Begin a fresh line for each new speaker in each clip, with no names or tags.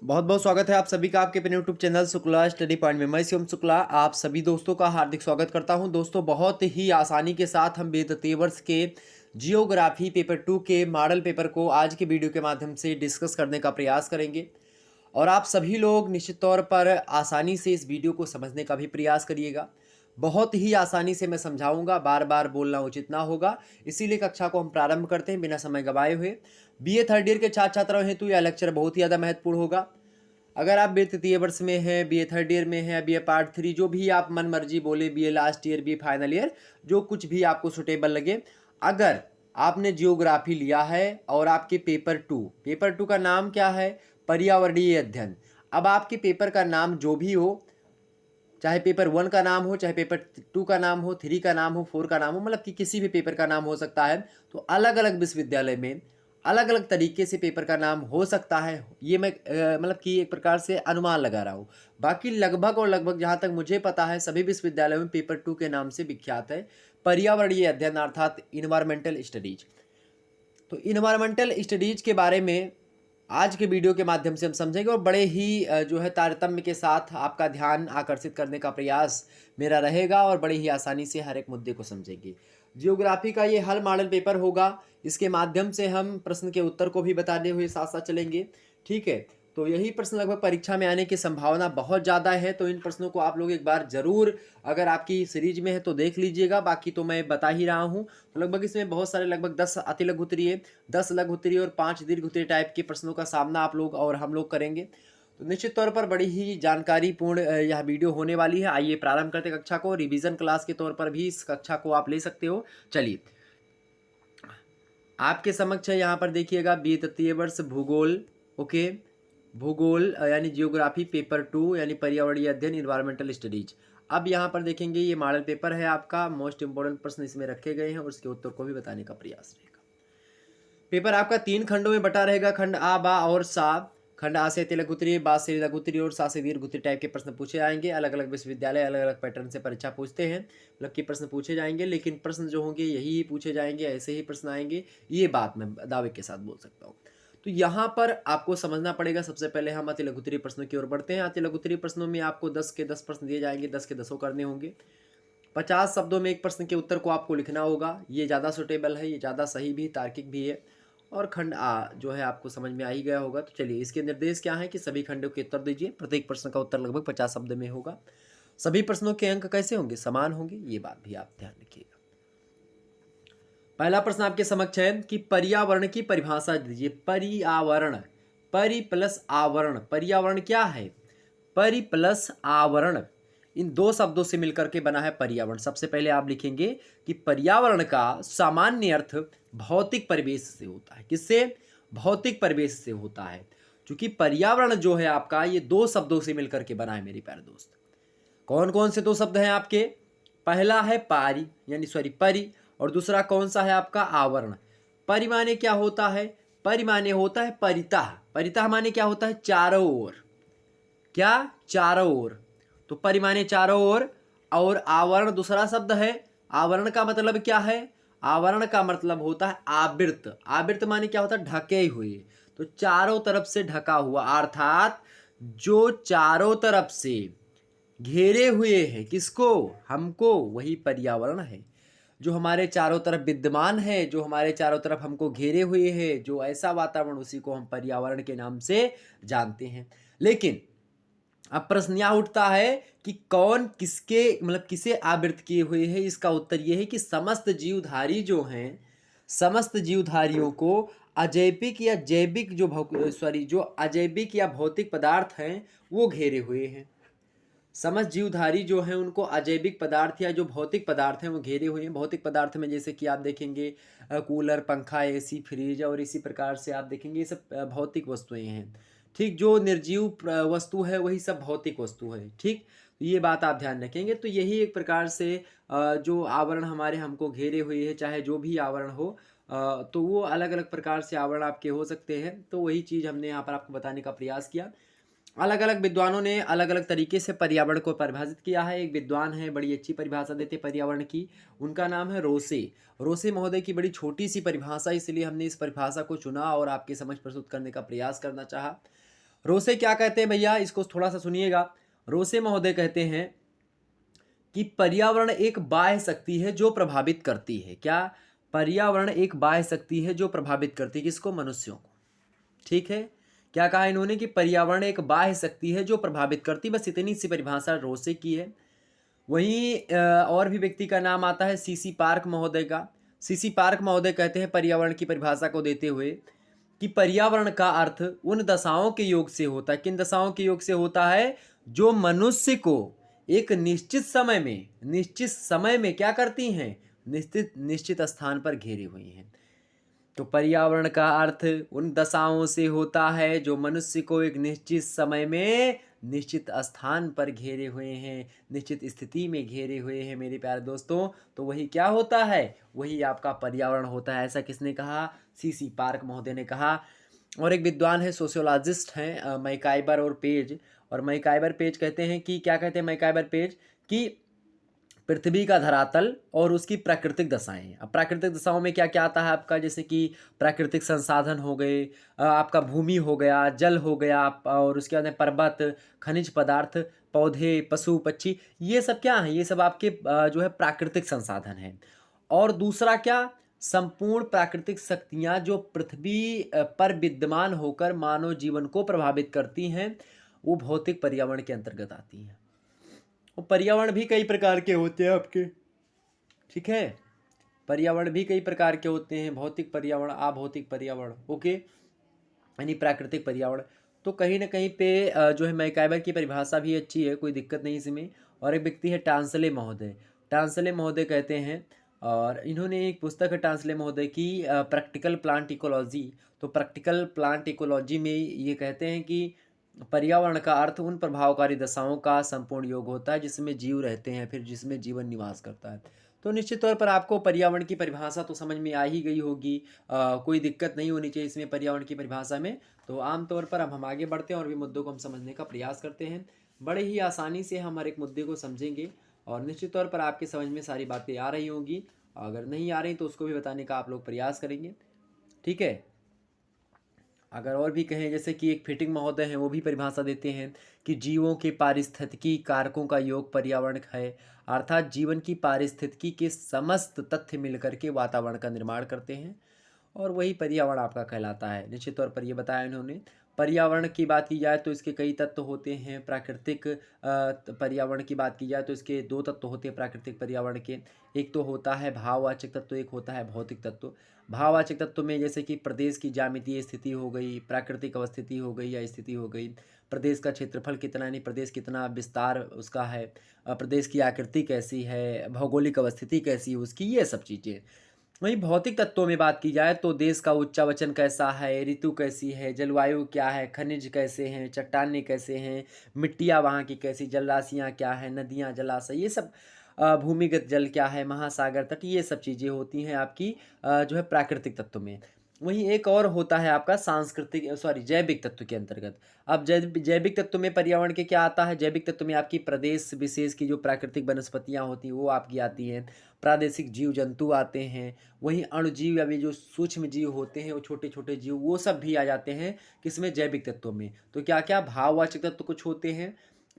बहुत बहुत स्वागत है आप सभी का आपके अपने YouTube channel Shukla study point में। मैं शिवम शुक्ला आप सभी दोस्तों का हार्दिक स्वागत करता हूं। दोस्तों बहुत ही आसानी के साथ हम वित्तीय वर्ष के जियोग्राफी पेपर 2 के मॉडल पेपर को आज के वीडियो के माध्यम से डिस्कस करने का प्रयास करेंगे और आप सभी लोग निश्चित तौर पर आसानी से इस वीडियो को समझने का भी प्रयास करिएगा। बहुत ही आसानी से मैं समझाऊंगा, बार बार बोलना उचित ना होगा, इसीलिए कक्षा को हम प्रारंभ करते हैं बिना समय गवाए हुए। बीए थर्ड ईयर के छात्र छात्राओं हेतु यह लेक्चर बहुत ही ज़्यादा महत्वपूर्ण होगा। अगर आप बी तृतीय वर्ष में हैं, बीए थर्ड ईयर में हैं, बीए पार्ट 3, जो भी आप मन मर्जी बोले, BA last year, BA final year, जो कुछ भी आपको सुटेबल लगे, अगर आपने जियोग्राफी लिया है और आपके पेपर टू का नाम क्या है? पर्यावरणीय अध्ययन। अब आपके पेपर का नाम जो भी हो, चाहे पेपर 1 का नाम हो, चाहे पेपर 2 का नाम हो, 3 का नाम हो, 4 का नाम हो, मतलब कि किसी भी पेपर का नाम हो सकता है। तो अलग अलग विश्वविद्यालय में अलग अलग तरीके से पेपर का नाम हो सकता है। ये मैं मतलब कि एक प्रकार से अनुमान लगा रहा हूँ। बाकी लगभग और लगभग जहाँ तक मुझे पता है सभी विश्वविद्यालयों में पेपर 2 के नाम से विख्यात है पर्यावरणीय अध्ययन अर्थात इन्वायरमेंटल स्टडीज। तो इन्वायरमेंटल स्टडीज के बारे में आज के वीडियो के माध्यम से हम समझेंगे और बड़े ही जो है तारतम्य के साथ आपका ध्यान आकर्षित करने का प्रयास मेरा रहेगा और बड़े ही आसानी से हर एक मुद्दे को समझेंगे। जियोग्राफी का ये हल मॉडल पेपर होगा, इसके माध्यम से हम प्रश्न के उत्तर को भी बताते हुए साथ साथ चलेंगे। ठीक है, तो यही प्रश्न लगभग परीक्षा में आने की संभावना बहुत ज़्यादा है, तो इन प्रश्नों को आप लोग एक बार ज़रूर, अगर आपकी सीरीज में है तो देख लीजिएगा, बाकी तो मैं बता ही रहा हूँ। तो लगभग इसमें बहुत सारे लगभग 10 अति लघु उत्तरीय, 10 लघु उत्तरीय और 5 दीर्घ उत्तरीय टाइप के प्रश्नों का सामना आप लोग और हम लोग करेंगे। तो निश्चित तौर पर बड़ी ही जानकारीपूर्ण यह वीडियो होने वाली है। आइए प्रारंभ करते कक्षा को। रिवीजन क्लास के तौर पर भी इस कक्षा को आप ले सकते हो। चलिए, आपके समक्ष है यहाँ पर देखिएगा बी तृतीय वर्ष भूगोल, ओके, भूगोल यानी जियोग्राफी पेपर 2 यानी पर्यावरणीय अध्ययन इन्वायरमेंटल स्टडीज। अब यहाँ पर देखेंगे ये मॉडल पेपर है आपका, मोस्ट इंपोर्टेंट प्रश्न इसमें रखे गए हैं और उसके उत्तर को भी बताने का प्रयास रहेगा। पेपर आपका 3 खंडों में बटा रहेगा, खंड आ, बा और सा। खंड आ से लघु उत्तरीय, बा से लघु उत्तरीय और सा से दीर्घ उत्तरीय टाइप के प्रश्न पूछे जाएंगे। अलग अलग विश्वविद्यालय अलग अलग पैटर्न से परीक्षा पूछते हैं, मतलब कि प्रश्न पूछे जाएंगे, लेकिन प्रश्न जो होंगे यही पूछे जाएंगे, ऐसे ही प्रश्न आएंगे, ये बात मैं दावे के साथ बोल सकता हूँ। तो यहाँ पर आपको समझना पड़ेगा। सबसे पहले हम अति लघु उत्तरीय प्रश्नों की ओर बढ़ते हैं। अति लघु उत्तरीय प्रश्नों में आपको 10 के 10 प्रश्न दिए जाएंगे, 10 के 10 करने होंगे। 50 शब्दों में एक प्रश्न के उत्तर को आपको लिखना होगा। ये ज़्यादा सुटेबल है, ये ज़्यादा सही भी, तार्किक भी है। और खंड आ जो है आपको समझ में आ ही गया होगा। तो चलिए, इसके निर्देश क्या है कि सभी खंडों के उत्तर दीजिए। प्रत्येक प्रश्न का उत्तर लगभग 50 शब्द में होगा। सभी प्रश्नों के अंक कैसे होंगे? समान होंगे, ये बात भी आप ध्यान रखिएगा। पहला प्रश्न आपके समक्ष है कि पर्यावरण की परिभाषा दीजिए। पर्यावरण, परि प्लस आवरण, पर्यावरण क्या है? परि प्लस आवरण, इन दो शब्दों से मिलकर के बना है पर्यावरण। सबसे पहले आप लिखेंगे कि पर्यावरण का सामान्य अर्थ भौतिक परिवेश से होता है। किससे? भौतिक परिवेश से होता है। क्योंकि पर्यावरण जो है आपका, ये दो शब्दों से मिलकर के बना है मेरे प्यारे दोस्त। कौन कौन से दो शब्द हैं आपके? पहला है पारी यानी परि, और दूसरा कौन सा है आपका? आवरण। परि माने क्या होता है? परि माने होता है परितः। परितः माने क्या होता है? चारों ओर। क्या? चारों ओर। तो परि माने चारों ओर, और आवरण दूसरा शब्द है। आवरण का मतलब क्या है? आवरण का मतलब होता है आवृत। आवृत माने क्या होता है? ढके हुए। तो चारों तरफ से ढका हुआ, अर्थात जो चारों तरफ से घेरे हुए हैं, किसको? हमको, वही पर्यावरण है। जो हमारे चारों तरफ विद्यमान है, जो हमारे चारों तरफ हमको घेरे हुए है, जो ऐसा वातावरण, उसी को हम पर्यावरण के नाम से जानते हैं। लेकिन अब प्रश्न यह उठता है कि कौन किसके मतलब किसे आवृत किए हुए है? इसका उत्तर यह है कि समस्त जीवधारी जो हैं, समस्त जीवधारियों को अजैविक या जैविक जो अजैविक या भौतिक पदार्थ हैं वो घेरे हुए हैं। समस्त जीवधारी जो हैं उनको अजैविक पदार्थ या जो भौतिक पदार्थ हैं वो घेरे हुए हैं। भौतिक पदार्थ में जैसे कि आप देखेंगे कूलर, पंखा, एसी, फ्रिज, और इसी प्रकार से आप देखेंगे ये सब भौतिक वस्तुएं हैं। ठीक, जो निर्जीव वस्तु है वही सब भौतिक वस्तु है। ठीक, तो ये बात आप ध्यान रखेंगे। तो यही एक प्रकार से जो आवरण हमारे हमको घेरे हुए हैं, चाहे जो भी आवरण हो, तो वो अलग अलग प्रकार से आवरण आपके हो सकते हैं। तो वही चीज़ हमने यहाँ पर आपको बताने का प्रयास किया। अलग अलग विद्वानों ने अलग अलग तरीके से पर्यावरण को परिभाषित किया है। एक विद्वान है, बड़ी अच्छी परिभाषा देते पर्यावरण की, उनका नाम है रोसे। रोसे महोदय की बड़ी छोटी सी परिभाषा, इसलिए हमने इस परिभाषा को चुना और आपके समझ प्रस्तुत करने का प्रयास करना चाहा। रोसे क्या कहते हैं भैया, इसको थोड़ा सा सुनिएगा। रोसे महोदय कहते हैं कि पर्यावरण एक बाह्य शक्ति है जो प्रभावित करती है। क्या? पर्यावरण एक बाह्य शक्ति है जो प्रभावित करती है किसको? मनुष्यों को। ठीक है, क्या कहा इन्होंने कि पर्यावरण एक बाह्य शक्ति है जो प्रभावित करती, बस इतनी सी परिभाषा रोसे की है। वहीं और भी व्यक्ति का नाम आता है सीसी पार्क महोदय का। सीसी पार्क महोदय कहते हैं पर्यावरण की परिभाषा को देते हुए कि पर्यावरण का अर्थ उन दशाओं के योग से होता है। किन दशाओं के योग से होता है? जो मनुष्य को एक निश्चित समय में क्या करती हैं? निश्चित स्थान पर घेरे हुई हैं। तो पर्यावरण का अर्थ उन दशाओं से होता है जो मनुष्य को एक निश्चित समय में निश्चित स्थान पर घेरे हुए हैं, निश्चित स्थिति में घेरे हुए हैं मेरे प्यारे दोस्तों। तो वही क्या होता है? वही आपका पर्यावरण होता है। ऐसा किसने कहा? सीसी पार्क महोदय ने कहा। और एक विद्वान है, सोशियोलॉजिस्ट हैं मैकाइबर और पेज। और मैकाइबर पेज कहते हैं कि क्या कहते हैं मैकाइबर पेज कि पृथ्वी का धरातल और उसकी प्राकृतिक दशाएं। अब प्राकृतिक दशाओं में क्या क्या आता है आपका? जैसे कि प्राकृतिक संसाधन हो गए, आपका भूमि हो गया, जल हो गया, और उसके बाद में पर्वत, खनिज पदार्थ, पौधे, पशु पक्षी, ये सब क्या हैं? ये सब आपके जो है प्राकृतिक संसाधन हैं। और दूसरा क्या? संपूर्ण प्राकृतिक शक्तियाँ जो पृथ्वी पर विद्यमान होकर मानव जीवन को प्रभावित करती हैं, वो भौतिक पर्यावरण के अंतर्गत आती हैं। और पर्यावरण भी कई प्रकार के होते हैं आपके। ठीक है, पर्यावरण भी कई प्रकार के होते हैं, भौतिक पर्यावरण, अभौतिक पर्यावरण, ओके, यानी प्राकृतिक पर्यावरण। तो कहीं ना कहीं पे जो है मैकाइबर की परिभाषा भी अच्छी है, कोई दिक्कत नहीं इसमें। और एक व्यक्ति है टांसले महोदय। टांसले महोदय कहते हैं, और इन्होंने एक पुस्तक है टांसले महोदय की, प्रैक्टिकल प्लांट इकोलॉजी। तो प्रैक्टिकल प्लांट इकोलॉजी में ये कहते हैं कि पर्यावरण का अर्थ उन प्रभावकारी दशाओं का संपूर्ण योग होता है जिसमें जीव रहते हैं, फिर जिसमें जीवन निवास करता है। तो निश्चित तौर पर आपको पर्यावरण की परिभाषा तो समझ में आ ही गई होगी, कोई दिक्कत नहीं होनी चाहिए इसमें पर्यावरण की परिभाषा में। तो आमतौर पर अब हम आगे बढ़ते हैं और भी मुद्दों को हम समझने का प्रयास करते हैं। बड़े ही आसानी से हम हर एक मुद्दे को समझेंगे, और निश्चित तौर पर आपके समझ में सारी बातें आ रही होंगी। अगर नहीं आ रही तो उसको भी बताने का आप लोग प्रयास करेंगे। ठीक है, अगर और भी कहें, जैसे कि एक फिटिंग महोदय हैं, वो भी परिभाषा देते हैं कि जीवों के पारिस्थितिकी कारकों का योग पर्यावरण है, अर्थात जीवन की पारिस्थितिकी के समस्त तथ्य मिलकर के वातावरण का निर्माण करते हैं, और वही पर्यावरण आपका कहलाता है। निश्चित तौर पर ये बताया इन्होंने। पर्यावरण की बात की जाए तो इसके कई तत्व होते हैं। प्राकृतिक पर्यावरण की बात की जाए तो इसके दो तत्व होते हैं प्राकृतिक पर्यावरण के। एक तो होता है भाववाचक तत्व, एक होता है भौतिक तत्व। भाववाचक तत्व में जैसे कि प्रदेश की ज्यामितीय स्थिति हो गई, प्राकृतिक अवस्थिति हो गई या स्थिति हो गई, प्रदेश का क्षेत्रफल कितना, यानी प्रदेश कितना विस्तार उसका है, प्रदेश की आकृति कैसी है, भौगोलिक अवस्थिति कैसी है उसकी, ये सब चीज़ें। वहीं भौतिक तत्वों में बात की जाए तो देश का उच्चावचन कैसा है, ऋतु कैसी है, जलवायु क्या है, खनिज कैसे हैं, चट्टानें कैसे हैं, मिट्टियाँ वहाँ की कैसी, जलराशियाँ क्या हैं, नदियाँ, जलाशय, ये सब, भूमिगत जल क्या है, महासागर तट, ये सब चीज़ें होती हैं आपकी जो है प्राकृतिक तत्व में। वहीं एक और होता है आपका जैविक तत्व के अंतर्गत। अब जैविक तत्व में पर्यावरण के क्या आता है? जैविक तत्व में आपकी प्रदेश विशेष की जो प्राकृतिक वनस्पतियाँ होती हैं वो आपकी आती हैं, प्रादेशिक जीव जंतु आते हैं, वहीं अणुजीव या जो सूक्ष्म जीव होते हैं, वो छोटे छोटे जीव, वो सब भी आ जाते हैं किसमें? जैविक तत्वों में। तो क्या क्या भाववाचक तत्व कुछ होते हैं।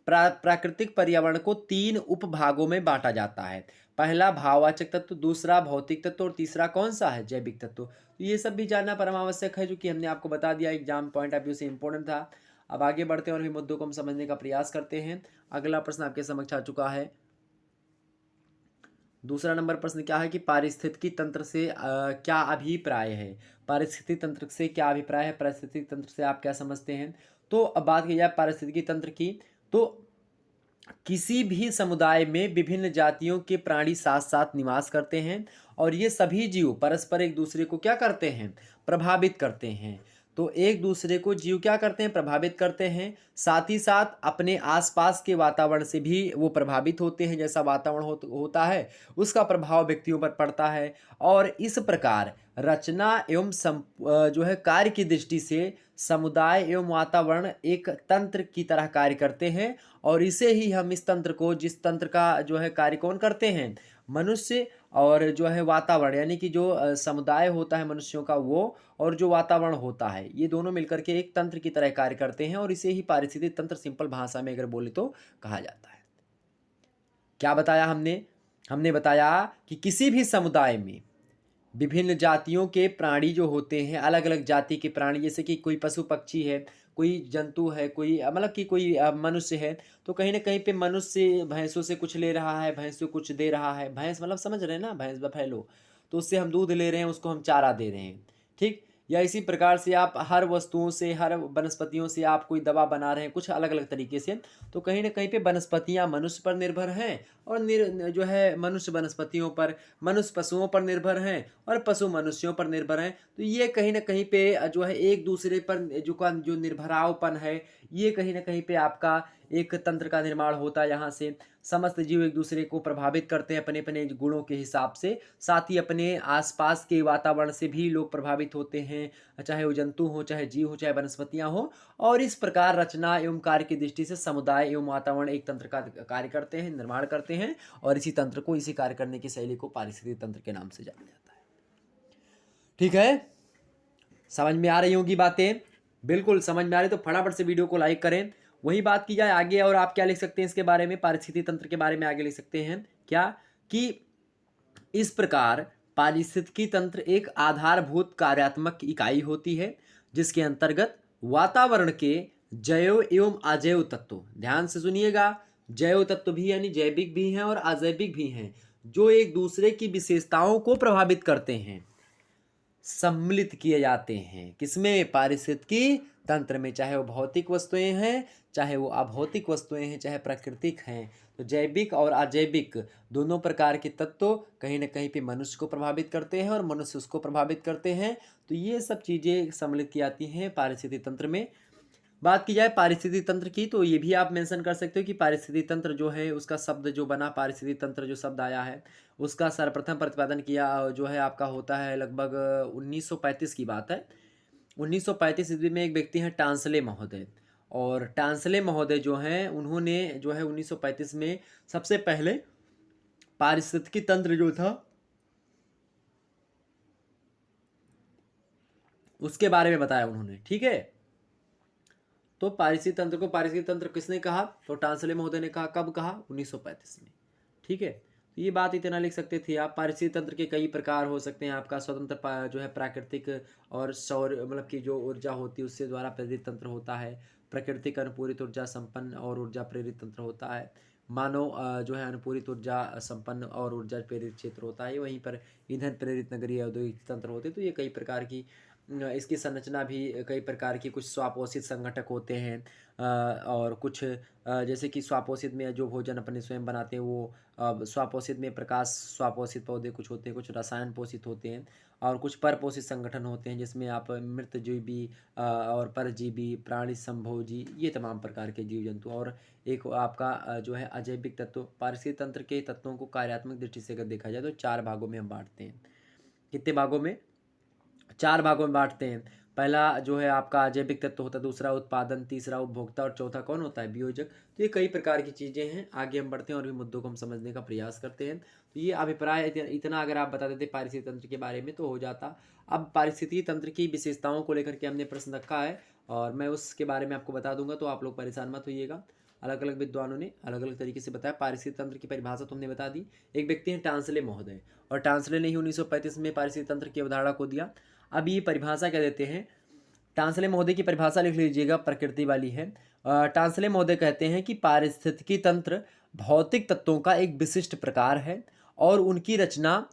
प्राकृतिक पर्यावरण को 3 उपभागों में बांटा जाता है। पहला भाववाचक तत्व, दूसरा भौतिक तत्व, और तीसरा कौन सा है? जैविक तत्व। तो ये सब भी जानना परम आवश्यक है, जो कि हमने आपको बता दिया, एग्जाम पॉइंट ऑफ व्यू से इंपॉर्टेंट था। अब आगे बढ़ते हैं और भी मुद्दों को हम समझने का प्रयास करते हैं। अगला प्रश्न आपके समक्ष आ चुका है। दूसरा नंबर प्रश्न क्या है कि पारिस्थितिकी तंत्र से क्या अभिप्राय है? पारिस्थितिकी तंत्र से क्या अभिप्राय है? पारिस्थितिकी तंत्र से आप क्या समझते हैं? तो अब बात की जाए पारिस्थितिकी तंत्र की, तो किसी भी समुदाय में विभिन्न जातियों के प्राणी साथ साथ निवास करते हैं, और ये सभी जीव परस्पर एक दूसरे को क्या करते हैं? प्रभावित करते हैं। तो एक दूसरे को जीव क्या करते हैं? प्रभावित करते हैं। साथ ही साथ अपने आसपास के वातावरण से भी वो प्रभावित होते हैं। जैसा वातावरण होता है उसका प्रभाव व्यक्तियों पर पड़ता है। और इस प्रकार रचना एवं जो है कार्य की दृष्टि से समुदाय एवं वातावरण एक तंत्र की तरह कार्य करते हैं। और इसे ही हम, इस तंत्र को, जिस तंत्र का जो है कार्य कौन करते हैं? मनुष्य और जो है वातावरण, यानी कि जो समुदाय होता है मनुष्यों का वो, और जो वातावरण होता है, ये दोनों मिलकर के एक तंत्र की तरह कार्य करते हैं, और इसे ही पारिस्थितिक तंत्र सिंपल भाषा में अगर बोले तो कहा जाता है। क्या बताया हमने? हमने बताया कि किसी भी समुदाय में विभिन्न जातियों के प्राणी जो होते हैं, अलग अलग जाति के प्राणी, जैसे कि कोई पशु पक्षी है, कोई जंतु है, कोई मतलब कि कोई मनुष्य है, तो कहीं ना कहीं पे मनुष्य भैंसों से कुछ ले रहा है, भैंस को कुछ दे रहा है, भैंस मतलब समझ रहे हैं ना, भैंस बफैलो, तो उससे हम दूध ले रहे हैं, उसको हम चारा दे रहे हैं, ठीक। या इसी प्रकार से आप हर वस्तुओं से, हर वनस्पतियों से आप कोई दवा बना रहे हैं कुछ अलग अलग तरीके से, तो कहीं ना कहीं पे वनस्पतियां मनुष्य पर निर्भर हैं, और जो है मनुष्य वनस्पतियों पर, मनुष्य पशुओं पर निर्भर हैं, और पशु मनुष्यों पर निर्भर हैं। तो ये कहीं ना कहीं पे जो है एक दूसरे पर जो निर्भरावपन है, ये कहीं ना कहीं पे आपका एक तंत्र का निर्माण होता है। यहाँ से समस्त जीव एक दूसरे को प्रभावित करते हैं अपने अपने गुणों के हिसाब से, साथ ही अपने आसपास के वातावरण से भी लोग प्रभावित होते हैं, चाहे वो जंतु हो, चाहे जीव हो, चाहे वनस्पतियां हो। और इस प्रकार रचना एवं कार्य की दृष्टि से समुदाय एवं वातावरण एक तंत्र का कार्य करते हैं, निर्माण करते हैं, और इसी तंत्र को, इसी कार्य करने की शैली को पारिस्थितिक तंत्र के नाम से जाना जाता है। ठीक है, समझ में आ रही होंगी बातें? बिल्कुल समझ में आ रही तो फटाफट से वीडियो को लाइक करें। वही बात की जाए आगे, और आप क्या लिख सकते हैं इसके बारे में, पारिस्थितिक तंत्र के बारे में आगे लिख सकते हैं क्या, कि इस प्रकार पारिस्थितिकी तंत्र एक आधारभूत कार्यात्मक इकाई होती है, जिसके अंतर्गत वातावरण के जैव एवं अजैव तत्व, ध्यान से सुनिएगा, जैव तत्व भी यानी जैविक भी हैं और अजैविक भी हैं, जो एक दूसरे की विशेषताओं को प्रभावित करते हैं, सम्मिलित किए जाते हैं। किसमें? पारिस्थितिकी तंत्र में। चाहे वो भौतिक वस्तुएं हैं, चाहे वो अभौतिक वस्तुएं हैं, चाहे प्राकृतिक हैं, तो जैविक और अजैविक दोनों प्रकार के तत्व कहीं ना कहीं पे मनुष्य को प्रभावित करते हैं, और मनुष्य उसको प्रभावित करते हैं। तो ये सब चीज़ें सम्मिलित की जाती हैं पारिस्थितिकी तंत्र में। बात की जाए पारिस्थितिकी तंत्र की, तो ये भी आप मेंशन कर सकते हो कि पारिस्थितिकी तंत्र जो है, उसका शब्द जो बना, पारिस्थितिकी तंत्र जो शब्द आया है, उसका सर्वप्रथम प्रतिपादन किया जो है आपका होता है लगभग 1935 की बात है। 1935 ईस्वी में एक व्यक्ति हैं टांसले महोदय, और टांसले महोदय जो हैं, उन्होंने जो है 1935 में सबसे पहले पारिस्थितिकी तंत्र जो था उसके बारे में बताया उन्होंने। ठीक है, तो पारिस्थितिकी तंत्र को पारिस्थितिकी तंत्र किसने कहा? तो टांसले महोदय ने कहा। कब कहा? 1935 में। ठीक है, तो ये बात इतना लिख सकते थे आप। पारिस्थितिकी तंत्र के कई प्रकार हो सकते हैं आपका, स्वतंत्र जो है प्राकृतिक और सौर मतलब की जो ऊर्जा होती है उससे द्वारा प्रेरित तंत्र होता है, प्राकृतिक अनुपूरित ऊर्जा संपन्न और ऊर्जा प्रेरित तंत्र होता है, मानव जो है अनुपूरित ऊर्जा संपन्न और ऊर्जा प्रेरित क्षेत्र होता है, वहीं पर ईंधन प्रेरित नगरीय औद्योगिक तंत्र होते हैं। तो ये कई प्रकार की इसकी संरचना भी कई प्रकार की, कुछ स्वापोषित संगठक होते हैं, और कुछ जैसे कि स्वापोषित में जो भोजन अपने स्वयं बनाते हैं वो स्वापोषित में प्रकाश स्वापोषित पौधे कुछ होते हैं, कुछ रसायन पोषित होते हैं, और कुछ परपोषित संगठन होते हैं जिसमें आप मृतजीवी और परजीवी, प्राणी संभोजी, ये तमाम प्रकार के जीव जंतु, और एक आपका जो है अजैविक तत्व। पारिस्थितिक तंत्र के तत्वों को कार्यात्मक दृष्टि से अगर देखा जाए तो 4 भागों में हम बांटते हैं। कितने भागों में? 4 भागों में बांटते हैं। पहला जो है आपका जैविक तत्व होता है, दूसरा उत्पादन, तीसरा उपभोक्ता, और चौथा कौन होता है? वियोजक। तो ये कई प्रकार की चीज़ें हैं। आगे हम बढ़ते हैं और भी मुद्दों को हम समझने का प्रयास करते हैं। तो ये अभिप्राय इतना अगर आप बता देते पारिस्थितिकी तंत्र के बारे में तो हो जाता। अब पारिस्थितिकी तंत्र की विशेषताओं को लेकर के हमने प्रश्न रखा है, और मैं उसके बारे में आपको बता दूंगा, तो आप लोग परेशान मत होइएगा। अलग अलग विद्वानों ने अलग अलग तरीके से बताया। पारिस्थितिकी तंत्र की परिभाषा तो हमने बता दी। एक व्यक्ति हैं टांसले महोदय, और टांसले ने ही 1935 में पारिस्थितिकी तंत्र की अवधारणा को दिया। अब ये परिभाषा क्या देते हैं? टांसले महोदय की परिभाषा लिख लीजिएगा, प्रकृति वाली है। टांसले महोदय कहते हैं कि पारिस्थितिकी तंत्र भौतिक तत्वों का एक विशिष्ट प्रकार है, और उनकी रचना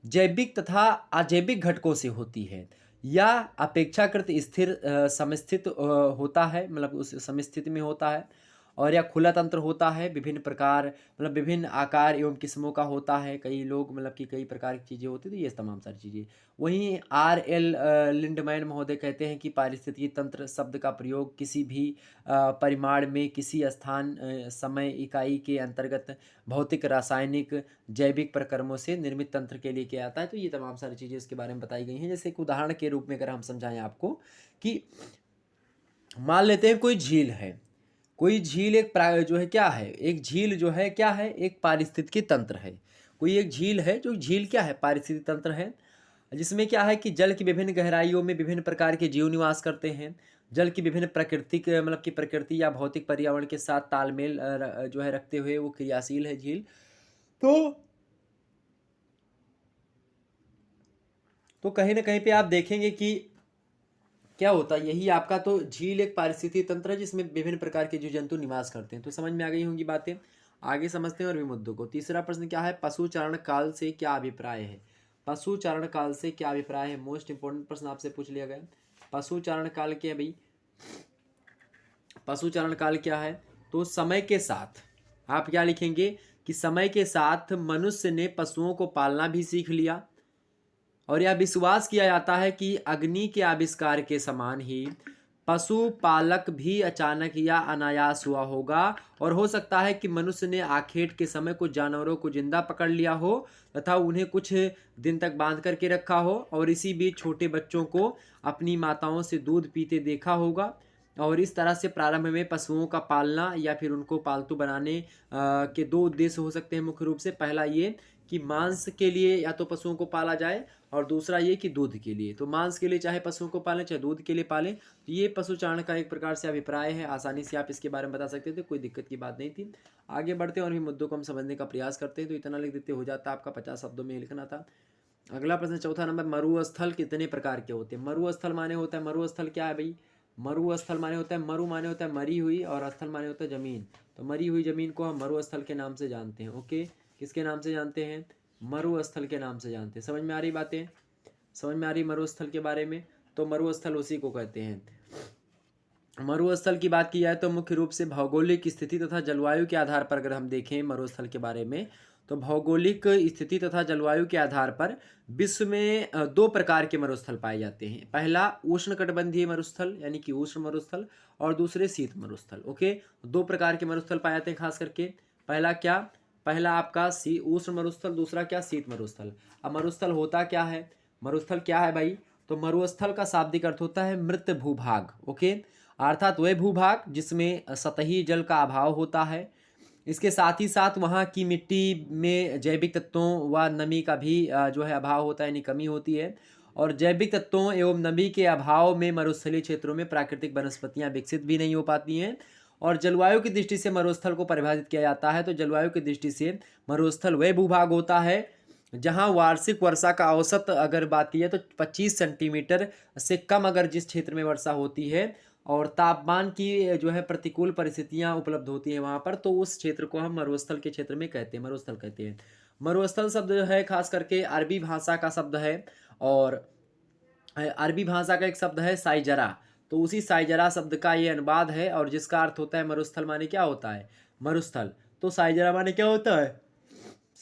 जैविक तथा अजैविक घटकों से होती है, या अपेक्षाकृत स्थिर समस्थित होता है, मतलब उस समस्थिति में होता है, और या खुला तंत्र होता है, विभिन्न प्रकार मतलब विभिन्न आकार एवं किस्मों का होता है। कई लोग मतलब कि कई प्रकार की चीज़ें होती हैं, तो ये तमाम सारी चीज़ें। वहीं R.L. लिंडमैन महोदय कहते हैं कि पारिस्थितिकी तंत्र शब्द का प्रयोग किसी भी परिमाण में, किसी स्थान समय इकाई के अंतर्गत भौतिक, रासायनिक, जैविक प्रक्रमों से निर्मित तंत्र के लिए किया जाता है। तो ये तमाम सारी चीज़ें इसके बारे में बताई गई हैं। जैसे एक उदाहरण के रूप में अगर हम समझाएं आपको, कि मान लेते हैं कोई झील है, कोई झील एक जो है क्या है, एक झील जो है क्या है, एक पारिस्थितिकी तंत्र है। कोई एक झील है, जो झील क्या है, पारिस्थितिक तंत्र है, जिसमें क्या है कि जल की विभिन्न गहराइयों में विभिन्न प्रकार के जीव निवास करते हैं। जल की विभिन्न प्राकृतिक मतलब कि प्रकृति या भौतिक पर्यावरण के साथ तालमेल जो है रखते हुए वो क्रियाशील है झील। तो कहीं ना कहीं पे आप देखेंगे कि क्या होता है, यही आपका तो झील एक पारिस्थितिक तंत्र है जिसमें विभिन्न प्रकार के जीव जंतु निवास करते हैं। तो समझ में आ गई होंगी बातें। आगे समझते हैं और भी मुद्दों को। तीसरा प्रश्न क्या है, पशु चारण काल से क्या अभिप्राय है। पशु चारण काल से क्या अभिप्राय है, मोस्ट इंपोर्टेंट प्रश्न आपसे पूछ लिया गया। पशु चारण काल क्या है भाई, पशु चारण काल क्या है, तो समय के साथ आप क्या लिखेंगे कि समय के साथ मनुष्य ने पशुओं को पालना भी सीख लिया, और यह विश्वास किया जाता है कि अग्नि के आविष्कार के समान ही पशुपालक भी अचानक या अनायास हुआ होगा, और हो सकता है कि मनुष्य ने आखेट के समय कुछ जानवरों को जिंदा पकड़ लिया हो तथा उन्हें कुछ दिन तक बांध करके रखा हो, और इसी बीच छोटे बच्चों को अपनी माताओं से दूध पीते देखा होगा। और इस तरह से प्रारंभ में पशुओं का पालना या फिर उनको पालतू बनाने के दो उद्देश्य हो सकते हैं मुख्य रूप से। पहला ये कि मांस के लिए या तो पशुओं को पाला जाए, और दूसरा ये कि दूध के लिए। तो मांस के लिए चाहे पशुओं को पालें चाहे दूध के लिए पालें। तो ये पशुचारण का एक प्रकार से अभिप्राय है, आसानी से आप इसके बारे में बता सकते थे, कोई दिक्कत की बात नहीं थी। आगे बढ़ते हैं और भी मुद्दों को हम समझने का प्रयास करते हैं। तो इतना लिख देते हो जाता आपका 50 शब्दों में लिखना था। अगला प्रश्न चौथा नंबर, मरुस्थल कितने प्रकार के होते हैं। मरुस्थल माने होता है, मरुस्थल क्या है भाई, मरुस्थल माने होता है, मरु माने होता है मरी हुई, और स्थल माने होता है जमीन। तो मरी हुई जमीन को हम मरुस्थल के नाम से जानते हैं। ओके, किसके नाम से जानते हैं, मरुस्थल के नाम से जानते हैं। समझ में आ रही बातें, समझ में आ रही मरुस्थल के बारे में। तो मरुस्थल उसी को कहते हैं। मरुस्थल की बात की जाए तो मुख्य रूप से भौगोलिक स्थिति तथा जलवायु के आधार पर अगर हम देखें मरुस्थल के बारे में, तो भौगोलिक स्थिति तथा जलवायु के आधार पर विश्व में दो प्रकार के मरुस्थल पाए जाते हैं। पहला उष्णकटिबंधीय मरुस्थल यानी कि उष्ण मरुस्थल, और दूसरे शीत मरुस्थल। ओके, दो प्रकार के मरुस्थल पाए जाते हैं खास करके। पहला क्या, पहला आपका उष्ण मरुस्थल, दूसरा क्या, शीत मरुस्थल। अब मरुस्थल होता क्या है, मरुस्थल क्या है भाई, तो मरुस्थल का शाब्दिक अर्थ होता है मृत भूभाग। ओके, अर्थात वह भूभाग जिसमें सतही जल का अभाव होता है। इसके साथ ही साथ वहाँ की मिट्टी में जैविक तत्वों व नमी का भी जो है अभाव होता है, यानी कमी होती है। और जैविक तत्वों एवं नमी के अभाव में मरुस्थलीय क्षेत्रों में प्राकृतिक वनस्पतियाँ विकसित भी नहीं हो पाती हैं। और जलवायु की दृष्टि से मरुस्थल को परिभाषित किया जाता है। तो जलवायु की दृष्टि से मरुस्थल वह भूभाग होता है जहाँ वार्षिक वर्षा का औसत अगर बात की जाए तो 25 सेंटीमीटर से कम अगर जिस क्षेत्र में वर्षा होती है, और तापमान की जो है प्रतिकूल परिस्थितियां उपलब्ध होती हैं वहाँ पर, तो उस क्षेत्र को हम मरुस्थल के क्षेत्र में कहते हैं, मरुस्थल कहते हैं। मरुस्थल शब्द जो है खास करके अरबी भाषा का शब्द है, और अरबी भाषा का एक शब्द है साइजरा। तो उसी साइजरा शब्द का ये अनुवाद है, और जिसका अर्थ होता है मरुस्थल माने क्या होता है, मरुस्थल। तो साइजरा माने क्या होता है,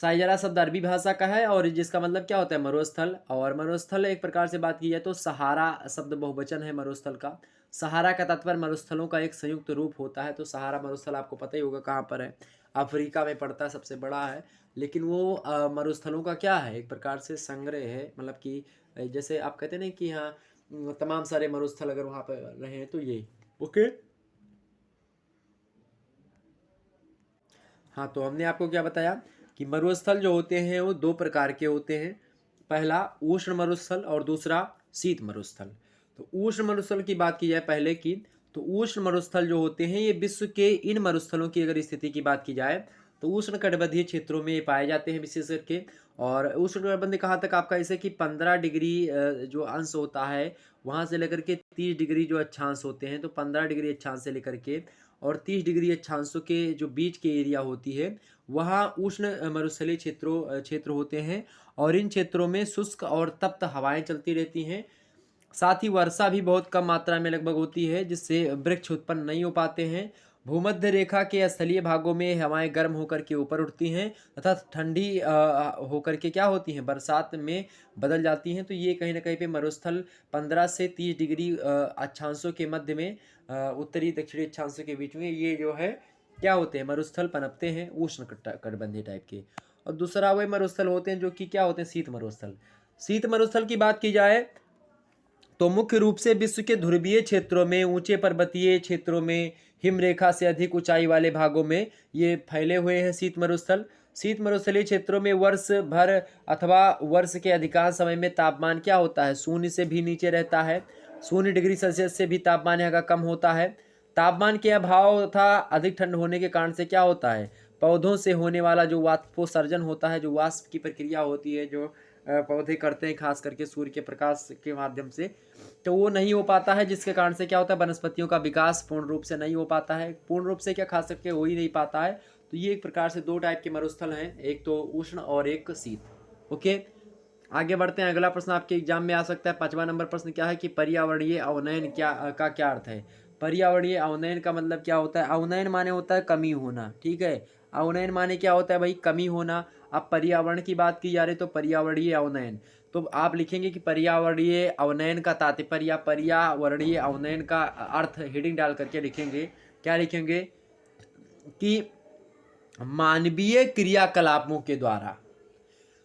साइजरा शब्द अरबी भाषा का है, और जिसका मतलब क्या होता है, मरुस्थल। और मरुस्थल एक प्रकार से बात की जाए तो सहारा शब्द बहुवचन है मरुस्थल का। सहारा का तात्पर्य मरुस्थलों का एक संयुक्त रूप होता है। तो सहारा मरुस्थल आपको पता ही होगा कहाँ पर है, अफ्रीका में पड़ता है, सबसे बड़ा है। लेकिन वो मरुस्थलों का क्या है, एक प्रकार से संग्रह है, मतलब कि जैसे आप कहते हैं ना कि हाँ तमाम सारे मरुस्थल अगर वहाँ पर रहे हैं तो ये। ओके, हाँ, तो हमने आपको क्या बताया कि मरुस्थल जो होते हैं वो दो प्रकार के होते हैं। पहला उष्ण मरुस्थल और दूसरा शीत मरुस्थल। तो उष्ण मरुस्थल की बात की जाए पहले की, तो उष्ण मरुस्थल जो होते हैं ये विश्व के इन मरुस्थलों की अगर स्थिति की बात की जाए तो उष्ण कटिबंधीय क्षेत्रों में पाए जाते हैं विशेष करके। और उष्ण कटिबंधीय कहाँ तक आपका, जैसे कि 15 डिग्री जो अंश होता है वहाँ से लेकर के 30 डिग्री जो अक्षांश होते हैं, तो 15 डिग्री अक्षांश से लेकर के और 30 डिग्री अक्षांशों के जो बीच के एरिया होती है वहाँ उष्ण मरुस्थलीय क्षेत्र होते हैं। और इन क्षेत्रों में शुष्क और तप्त हवाएं चलती रहती हैं। साथ ही वर्षा भी बहुत कम मात्रा में लगभग होती है, जिससे वृक्ष उत्पन्न नहीं हो पाते हैं। भूमध्य रेखा के स्थलीय भागों में हवाएं गर्म होकर के ऊपर उठती हैं तथा ठंडी होकर के क्या होती हैं, बरसात में बदल जाती हैं। तो ये कहीं ना कहीं पे मरुस्थल 15 से 30 डिग्री अक्षांशों के मध्य में, उत्तरी दक्षिणी अक्षांशों के बीच में ये जो है क्या होते हैं, मरुस्थल पनपते हैं, उष्ण कटिबंधीय टाइप के। और दूसरा वही मरुस्थल होते हैं जो कि क्या होते हैं, शीत मरुस्थल। शीत मरुस्थल की बात की जाए तो मुख्य रूप से विश्व के ध्रुवीय क्षेत्रों में, ऊंचे पर्वतीय क्षेत्रों में, हिमरेखा से अधिक ऊंचाई वाले भागों में ये फैले हुए हैं शीत मरुस्थल। शीत मरुस्थलीय क्षेत्रों में वर्ष भर अथवा वर्ष के अधिकांश समय में तापमान क्या होता है, शून्य से भी नीचे रहता है। 0 डिग्री सेल्सियस से भी तापमान यहाँ का कम होता है। तापमान के अभाव तथा अधिक ठंड होने के कारण से क्या होता है, पौधों से होने वाला जो वाष्पोत्सर्जन होता है, जो वाष्प की प्रक्रिया होती है जो पौधे करते हैं खास करके सूर्य के प्रकाश के माध्यम से, तो वो नहीं हो पाता है, जिसके कारण से क्या होता है, वनस्पतियों का विकास पूर्ण रूप से नहीं हो पाता है। पूर्ण रूप से क्या खास करके हो ही नहीं पाता है। तो ये एक प्रकार से दो टाइप के मरुस्थल हैं, एक तो उष्ण और एक शीत। ओके, आगे बढ़ते हैं। अगला प्रश्न आपके एग्जाम में आ सकता है। 5वां नंबर प्रश्न क्या है कि पर्यावरणीय अवनयन क्या अर्थ है। पर्यावरणीय अवनयन का मतलब क्या होता है। अवनयन माने होता है कमी होना, ठीक है। अवनयन माने क्या होता है भाई, कमी होना। अब पर्यावरण की बात की जा रही तो पर्यावरणीय अवनयन, तो आप लिखेंगे कि पर्यावरणीय अवनयन का तात्पर्य या पर्यावरणीय अवनयन का अर्थ हेडिंग डाल करके लिखेंगे। क्या लिखेंगे कि मानवीय क्रियाकलापों के द्वारा,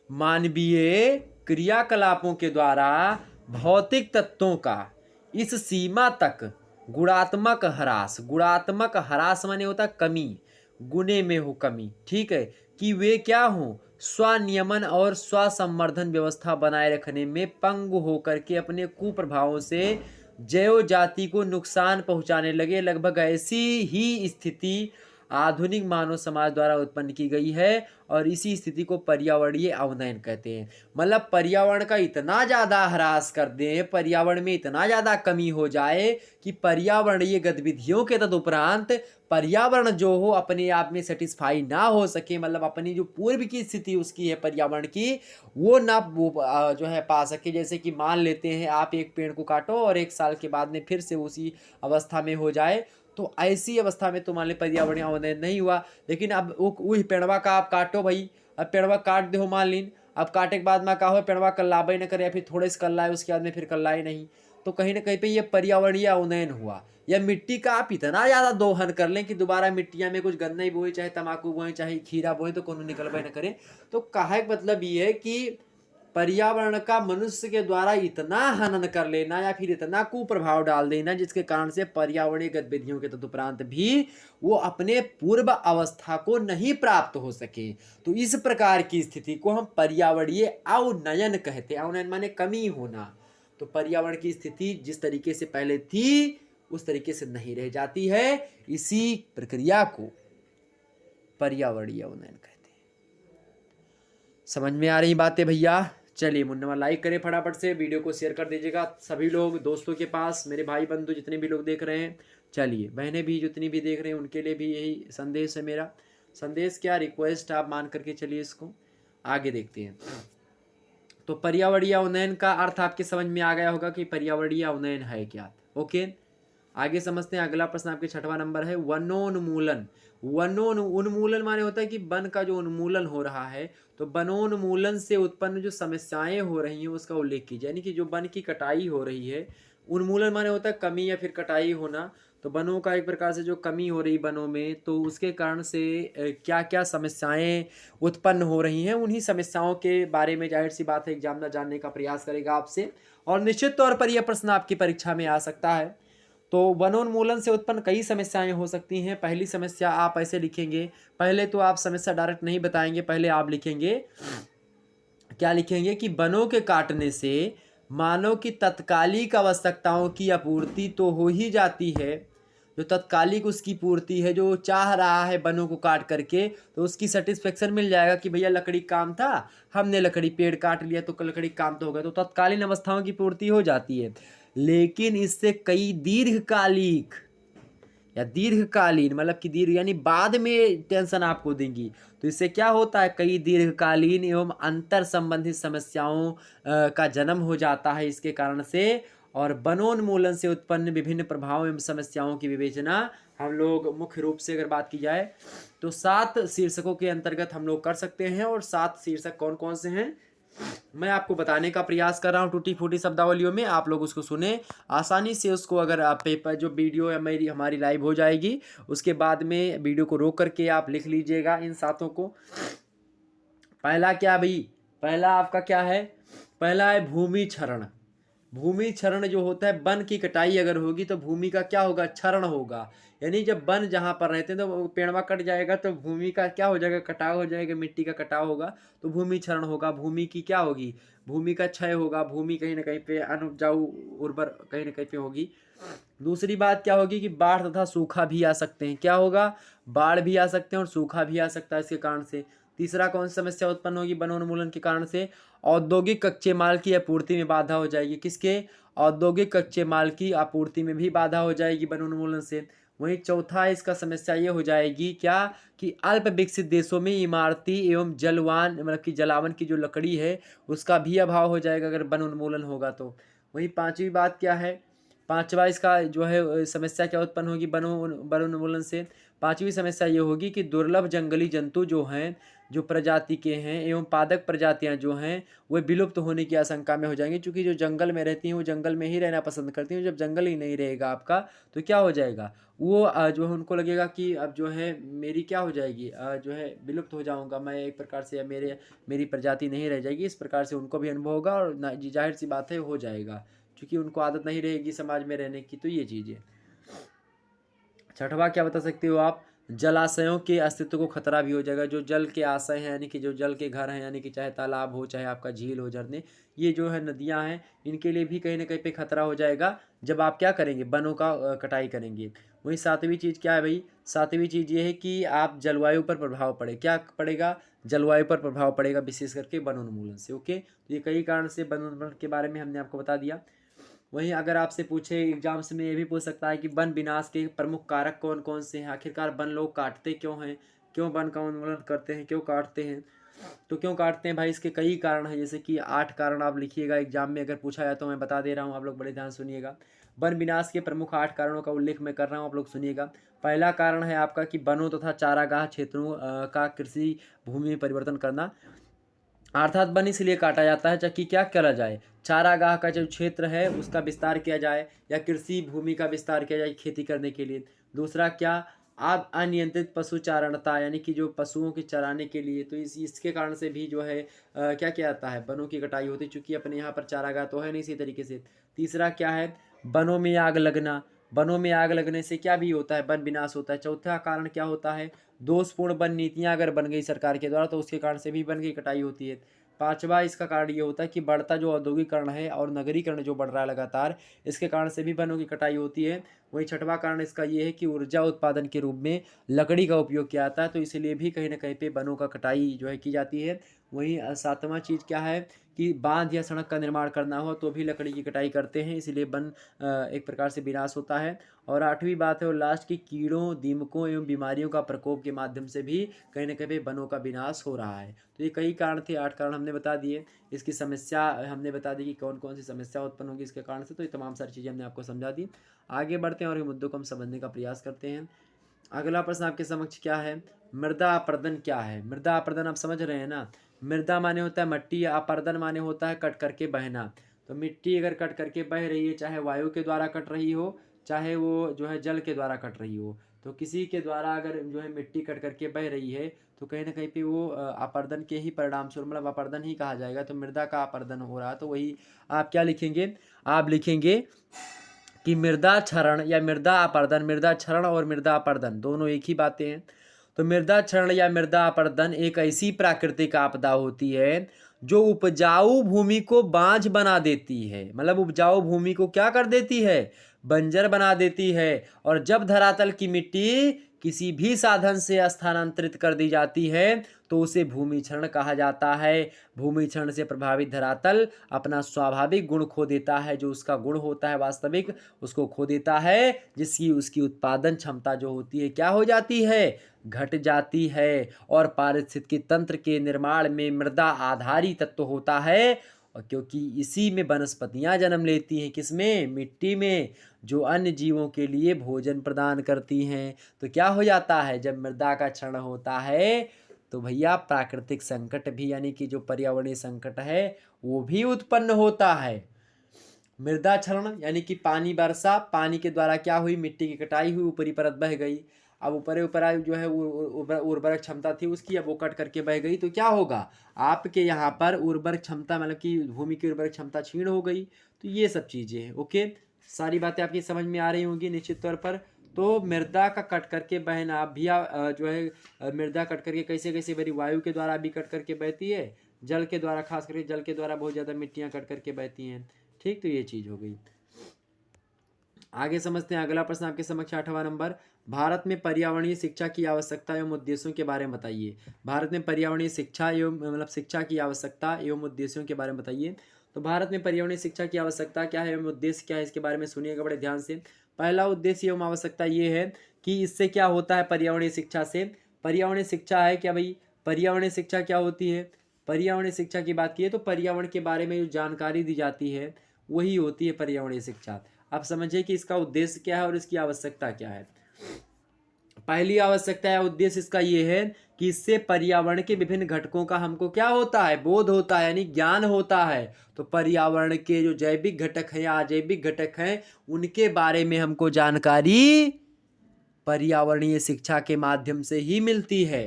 मानवीय क्रियाकलापों के द्वारा भौतिक तत्वों का इस सीमा तक गुणात्मक ह्रास, गुणात्मक ह्रास माने होता कमी, गुणे में हो कमी, ठीक है, कि वे क्या हो, स्वनियमन और स्वसंवर्धन व्यवस्था बनाए रखने में पंगु होकर के अपने कुप्रभावों से जैव जाति को नुकसान पहुंचाने लगे। लगभग ऐसी ही स्थिति आधुनिक मानव समाज द्वारा उत्पन्न की गई है और इसी स्थिति को पर्यावरणीय अवनयन कहते हैं। मतलब पर्यावरण का इतना ज़्यादा ह्रास कर दें, पर्यावरण में इतना ज़्यादा कमी हो जाए कि पर्यावरणीय गतिविधियों के तदुपरांत पर्यावरण जो हो अपने आप में सेटिस्फाई ना हो सके, मतलब अपनी जो पूर्व की स्थिति उसकी है पर्यावरण की, वो ना जो है पा सके। जैसे कि मान लेते हैं आप एक पेड़ को काटो और 1 साल के बाद में फिर से उसी अवस्था में हो जाए, तो ऐसी अवस्था में तो मान ली पर्यावरणीय अवनयन नहीं हुआ। लेकिन अब वही पेड़वा का आप काटो भाई, अब पेड़वा काट दो मान लीन, अब काटे के बाद में का हो, पेड़वा कल्लाबे न करे या फिर थोड़े से कल्लाए उसके बाद में फिर कल्लाए नहीं, तो कहीं ना कहीं पे ये पर्यावरणीय अवनयन हुआ। या मिट्टी का आप इतना ज़्यादा दोहन कर लें कि दोबारा मिट्टिया में कुछ गन्ना ही बोए, चाहे तम्बाकू बोए, चाहे खीरा बोए, तो कोनो निकलबे न करे। तो कहे मतलब ये है कि पर्यावरण का मनुष्य के द्वारा इतना हनन कर लेना या फिर इतना कुप्रभाव डाल देना जिसके कारण से पर्यावरणीय गतिविधियों के तदुपरांत भी वो अपने पूर्व अवस्था को नहीं प्राप्त हो सके, तो इस प्रकार की स्थिति को हम पर्यावरणीय अवनयन कहते हैं। अवनयन माने कमी होना। तो पर्यावरण की स्थिति जिस तरीके से पहले थी उस तरीके से नहीं रह जाती है, इसी प्रक्रिया को पर्यावरणीय अवनयन कहते हैं। समझ में आ रही बातें भैया। चलिए मुन्ना लाइक करें फटाफट से, वीडियो को शेयर कर दीजिएगा सभी लोग दोस्तों के पास, मेरे भाई बंधु जितने भी लोग देख रहे हैं। चलिए बहनें भी जितनी भी देख रहे हैं उनके लिए भी यही संदेश है मेरा। संदेश क्या, रिक्वेस्ट आप मान करके चलिए, इसको आगे देखते हैं। तो पर्यावरणीय अवनयन का अर्थ आपके समझ में आ गया होगा कि पर्यावरणीय अवनयन है क्या। ओके, आगे समझते हैं। अगला प्रश्न आपके 6वां नंबर है वनोन्मूलन। उन्मूलन माने होता है कि वन का जो उन्मूलन हो रहा है, तो वनोन्मूलन से उत्पन्न जो समस्याएं हो रही हैं उसका उल्लेख कीजिए। यानी कि जो वन की कटाई हो रही है, उन्मूलन माने होता है कमी या फिर कटाई होना। तो वनों का एक प्रकार से जो कमी हो रही वनों में, तो उसके कारण से क्या क्या समस्याएं उत्पन्न हो रही हैं, उन्हीं समस्याओं के बारे में जाहिर सी बात है एग्जामिनर जानने का प्रयास करेगा आपसे, और निश्चित तौर पर यह प्रश्न आपकी परीक्षा में आ सकता है। तो वनोन्मूलन से उत्पन्न कई समस्याएं हो सकती हैं। पहली समस्या आप ऐसे लिखेंगे, पहले तो आप समस्या डायरेक्ट नहीं बताएंगे, पहले आप लिखेंगे, क्या लिखेंगे कि वनों के काटने से मानव की तत्कालिक आवश्यकताओं की आपूर्ति तो हो ही जाती है, जो तत्कालिक उसकी पूर्ति है, जो चाह रहा है वनों को काट करके, तो उसकी सेटिस्फेक्शन मिल जाएगा कि भैया लकड़ी काम था, हमने लकड़ी पेड़ काट लिया तो लकड़ी काम तो हो गया, तो तत्कालीन अवस्थाओं की पूर्ति हो जाती है। लेकिन इससे कई दीर्घकालिक या दीर्घकालीन, मतलब कि दीर्घ यानी बाद में टेंशन आपको देंगी, तो इससे क्या होता है, कई दीर्घकालीन एवं अंतर संबंधित समस्याओं का जन्म हो जाता है इसके कारण से। और वनोन्मूलन से उत्पन्न विभिन्न प्रभावों एवं समस्याओं की विवेचना हम लोग मुख्य रूप से अगर बात की जाए तो 7 शीर्षकों के अंतर्गत हम लोग कर सकते हैं। और 7 शीर्षक कौन कौन से हैं मैं आपको बताने का प्रयास कर रहा हूँ टूटी फूटी शब्दावलियों में, आप लोग उसको सुने आसानी से। उसको अगर आप पेपर जो वीडियो हमारी लाइव हो जाएगी उसके बाद में वीडियो को रोक करके आप लिख लीजिएगा इन 7 को। पहला क्या भाई, पहला आपका क्या है, पहला है भूमि क्षरण। भूमि क्षरण जो होता है, वन की कटाई अगर होगी तो भूमि का क्या होगा, क्षरण होगा, यानी जब वन जहाँ पर रहते हैं तो वो पेड़वा कट जाएगा तो भूमि का क्या हो जाएगा, कटाव हो जाएगा, मिट्टी का कटाव होगा तो भूमि क्षरण होगा, भूमि की क्या होगी, भूमि का क्षय होगा, भूमि कहीं ना कहीं पे अनुपजाऊ उर्वर कहीं ना कहीं पे होगी। दूसरी बात क्या होगी कि बाढ़ तथा सूखा भी आ सकते हैं। क्या होगा, बाढ़ भी आ सकते हैं और सूखा भी आ सकता है इसके कारण से। तीसरा कौन सी समस्या उत्पन्न होगी वनोन्मूलन के कारण से, औद्योगिक कच्चे माल की आपूर्ति में बाधा हो जाएगी। किसके, औद्योगिक कच्चे माल की आपूर्ति में भी बाधा हो जाएगी वनोन्मूलन से। वहीं चौथा इसका समस्या ये हो जाएगी क्या, कि अल्प विकसित देशों में इमारती एवं जलवान मतलब कि जलावन की जो लकड़ी है उसका भी अभाव हो जाएगा अगर वन उन्मूलन होगा तो। वहीं पांचवी बात क्या है, पांचवा इसका जो है समस्या क्या उत्पन्न होगी वन उन्मूलन से। पांचवी समस्या ये होगी कि दुर्लभ जंगली जंतु जो हैं, जो प्रजाति के हैं एवं पादप प्रजातियां जो हैं वे विलुप्त होने की आशंका में हो जाएंगे, क्योंकि जो जंगल में रहती हैं वो जंगल में ही रहना पसंद करती हैं। जब जंगल ही नहीं रहेगा आपका तो क्या हो जाएगा, वो जो है उनको लगेगा कि अब जो है मेरी क्या हो जाएगी, जो है विलुप्त हो जाऊंगा मैं एक प्रकार से, या मेरी प्रजाति नहीं रह जाएगी, इस प्रकार से उनको भी अनुभव होगा और जाहिर सी बात है हो जाएगा, क्योंकि उनको आदत नहीं रहेगी समाज में रहने की। तो ये चीज़ें। छठवा क्या बता सकते हो आप, जलाशयों के अस्तित्व को खतरा भी हो जाएगा। जो जल के आशय हैं यानी कि जो जल के घर हैं, यानी कि चाहे तालाब हो चाहे आपका झील हो, झरने, ये जो है नदियां हैं, इनके लिए भी कहीं ना कहीं पे खतरा हो जाएगा जब आप क्या करेंगे, वनों का कटाई करेंगे। वहीं सातवीं चीज़ क्या है भाई, सातवीं चीज़ ये है कि आप जलवायु पर प्रभाव पड़े, क्या पड़ेगा, जलवायु पर प्रभाव पड़ेगा विशेष करके वन उन्मूलन से। ओके, तो ये कई कारण से वन उन्मूलन के बारे में हमने आपको बता दिया। वहीं अगर आपसे पूछे एग्जाम्स में, ये भी पूछ सकता है कि वन विनाश के प्रमुख कारक कौन कौन से हैं, आखिरकार वन लोग काटते क्यों हैं, क्यों वन का उन्मूलन करते हैं, क्यों काटते हैं। तो क्यों काटते हैं भाई, इसके कई कारण हैं, जैसे कि 8 कारण आप लिखिएगा एग्जाम में अगर पूछा जाए तो मैं बता दे रहा हूँ, आप लोग बड़े ध्यान सुनिएगा। वन विनाश के प्रमुख 8 कारणों का उल्लेख मैं कर रहा हूँ, आप लोग सुनिएगा। पहला कारण है आपका कि वनों तथा चारागाह क्षेत्रों का कृषि भूमि में परिवर्तन करना। अर्थात वन इसलिए काटा जाता है ताकि क्या करा जाए, चारागाह का जो क्षेत्र है उसका विस्तार किया जाए या कृषि भूमि का विस्तार किया जाए खेती करने के लिए। दूसरा क्या, आप अनियंत्रित पशुचारणता यानी कि जो पशुओं के चराने के लिए, तो इसके कारण से भी जो है क्या किया जाता है, वनों की कटाई होती है, चूंकि अपने यहाँ पर चारागाह तो है नहीं इसी तरीके से। तीसरा क्या है, वनों में आग लगना, वनों में आग लगने से क्या भी होता है, वन विनाश होता है। चौथा कारण क्या होता है, दोषपूर्ण वन नीतियां अगर बन गई सरकार के द्वारा तो उसके कारण से भी वन की कटाई होती है। पांचवा इसका कारण ये होता है कि बढ़ता जो औद्योगिकरण है और नगरीकरण जो बढ़ रहा है लगातार, इसके कारण से भी वनों की कटाई होती है। वहीं छठवां कारण इसका ये है कि ऊर्जा उत्पादन के रूप में लकड़ी का उपयोग किया जाता है, तो इसलिए भी कहीं ना कहीं पे वनों का कटाई जो है की जाती है। वहीं सातवां चीज़ क्या है कि बांध या सड़क का निर्माण करना हो तो भी लकड़ी की कटाई करते हैं, इसलिए वन एक प्रकार से विनाश होता है। और आठवीं बात है और लास्ट की, कीड़ों दीमकों एवं बीमारियों का प्रकोप के माध्यम से भी कहीं ना कहीं वनों का विनाश हो रहा है। तो ये कई कारण थे, 8 कारण हमने बता दिए। इसकी समस्या हमने बता दी कि कौन कौन सी समस्या उत्पन्न होगी इसके कारण से, तो ये तमाम सारी चीज़ें हमने आपको समझा दी। आगे बढ़ते हैं और ये मुद्दों को हम समझने का प्रयास करते हैं। अगला प्रश्न आपके समक्ष क्या है, मृदा अपर्दन क्या है। मृदा अपर्दन आप समझ रहे हैं ना, मृदा माने होता है मट्टी, अपर्दन माने होता है कट करके बहना। तो मिट्टी अगर कट करके बह रही है, चाहे वायु के द्वारा कट रही हो चाहे वो जो है जल के द्वारा कट रही हो, तो किसी के द्वारा अगर जो है मिट्टी कट करके बह रही है तो कहीं ना कहीं पे वो अपर्दन के ही परिणाम स्वरूप मतलब अपर्दन ही कहा जाएगा। तो मृदा का अपर्दन हो रहा, तो वही आप क्या लिखेंगे, आप लिखेंगे कि मृदा क्षरण या मृदा अपर्दन, मृदा क्षरण और मृदा अपर्दन दोनों एक ही बातें हैं। तो मृदा क्षरण या मृदा अपर्दन एक ऐसी प्राकृतिक आपदा होती है जो उपजाऊ भूमि को बांझ बना देती है, मतलब उपजाऊ भूमि को क्या कर देती है, बंजर बना देती है। और जब धरातल की मिट्टी किसी भी साधन से स्थानांतरित कर दी जाती है तो उसे भूमि क्षरण कहा जाता है। भूमि क्षरण से प्रभावित धरातल अपना स्वाभाविक गुण खो देता है, जो उसका गुण होता है वास्तविक उसको खो देता है, जिसकी उसकी उत्पादन क्षमता जो होती है क्या हो जाती है, घट जाती है। और पारिस्थितिकी तंत्र के निर्माण में मृदा आधारी तत्व होता है, और क्योंकि इसी में वनस्पतियां जन्म लेती हैं, किसमें, मिट्टी में, जो अन्य जीवों के लिए भोजन प्रदान करती हैं। तो क्या हो जाता है, जब मृदा का क्षरण होता है तो भैया प्राकृतिक संकट भी यानी कि जो पर्यावरणीय संकट है वो भी उत्पन्न होता है। मृदा क्षरण यानी कि पानी वर्षा, पानी के द्वारा क्या हुई, मिट्टी की कटाई हुई, ऊपरी परत बह गई। अब ऊपर जो है उर्वरक क्षमता थी उसकी, अब वो कट करके बह गई, तो क्या होगा, आपके यहाँ पर उर्वरक क्षमता मतलब कि भूमि की उर्वरक क्षमता क्षीण हो गई। तो ये सब चीज़ें हैं। ओके, सारी बातें आपकी समझ में आ रही होंगी निश्चित तौर पर। तो मृदा का कट करके बहना भी जो है मृदा कट करके कैसे कैसे बहती, वायु के द्वारा भी कट करके बहती है, जल के द्वारा, खास करके जल के द्वारा बहुत ज़्यादा मिट्टियाँ कट करके बहती हैं। ठीक, तो ये चीज़ हो गई। आगे समझते हैं अगला प्रश्न आपके समक्ष 8वां नंबर, भारत में पर्यावरणीय शिक्षा की आवश्यकता एवं उद्देश्यों के बारे में बताइए। भारत में पर्यावरणीय शिक्षा एवं मतलब शिक्षा की आवश्यकता एवं उद्देश्यों के बारे में बताइए। तो भारत में पर्यावरणीय शिक्षा की आवश्यकता क्या है एवं उद्देश्य क्या है, इसके बारे में सुनिएगा बड़े ध्यान से। पहला उद्देश्य एवं आवश्यकता ये है कि इससे क्या होता है पर्यावरणीय शिक्षा से। पर्यावरणीय शिक्षा है क्या भाई, पर्यावरणीय शिक्षा क्या होती है, पर्यावरणीय शिक्षा की बात की है तो पर्यावरण के बारे में जो जानकारी दी जाती है वही होती है पर्यावरणीय शिक्षा। आप समझिए कि इसका उद्देश्य क्या है और इसकी आवश्यकता क्या है। पहली आवश्यकता या उद्देश्य इसका ये है कि इससे पर्यावरण के विभिन्न घटकों का हमको क्या होता है, बोध होता है, यानी ज्ञान होता है। तो पर्यावरण के जो जैविक घटक हैं या अजैविक घटक हैं उनके बारे में हमको जानकारी पर्यावरणीय शिक्षा के माध्यम से ही मिलती है।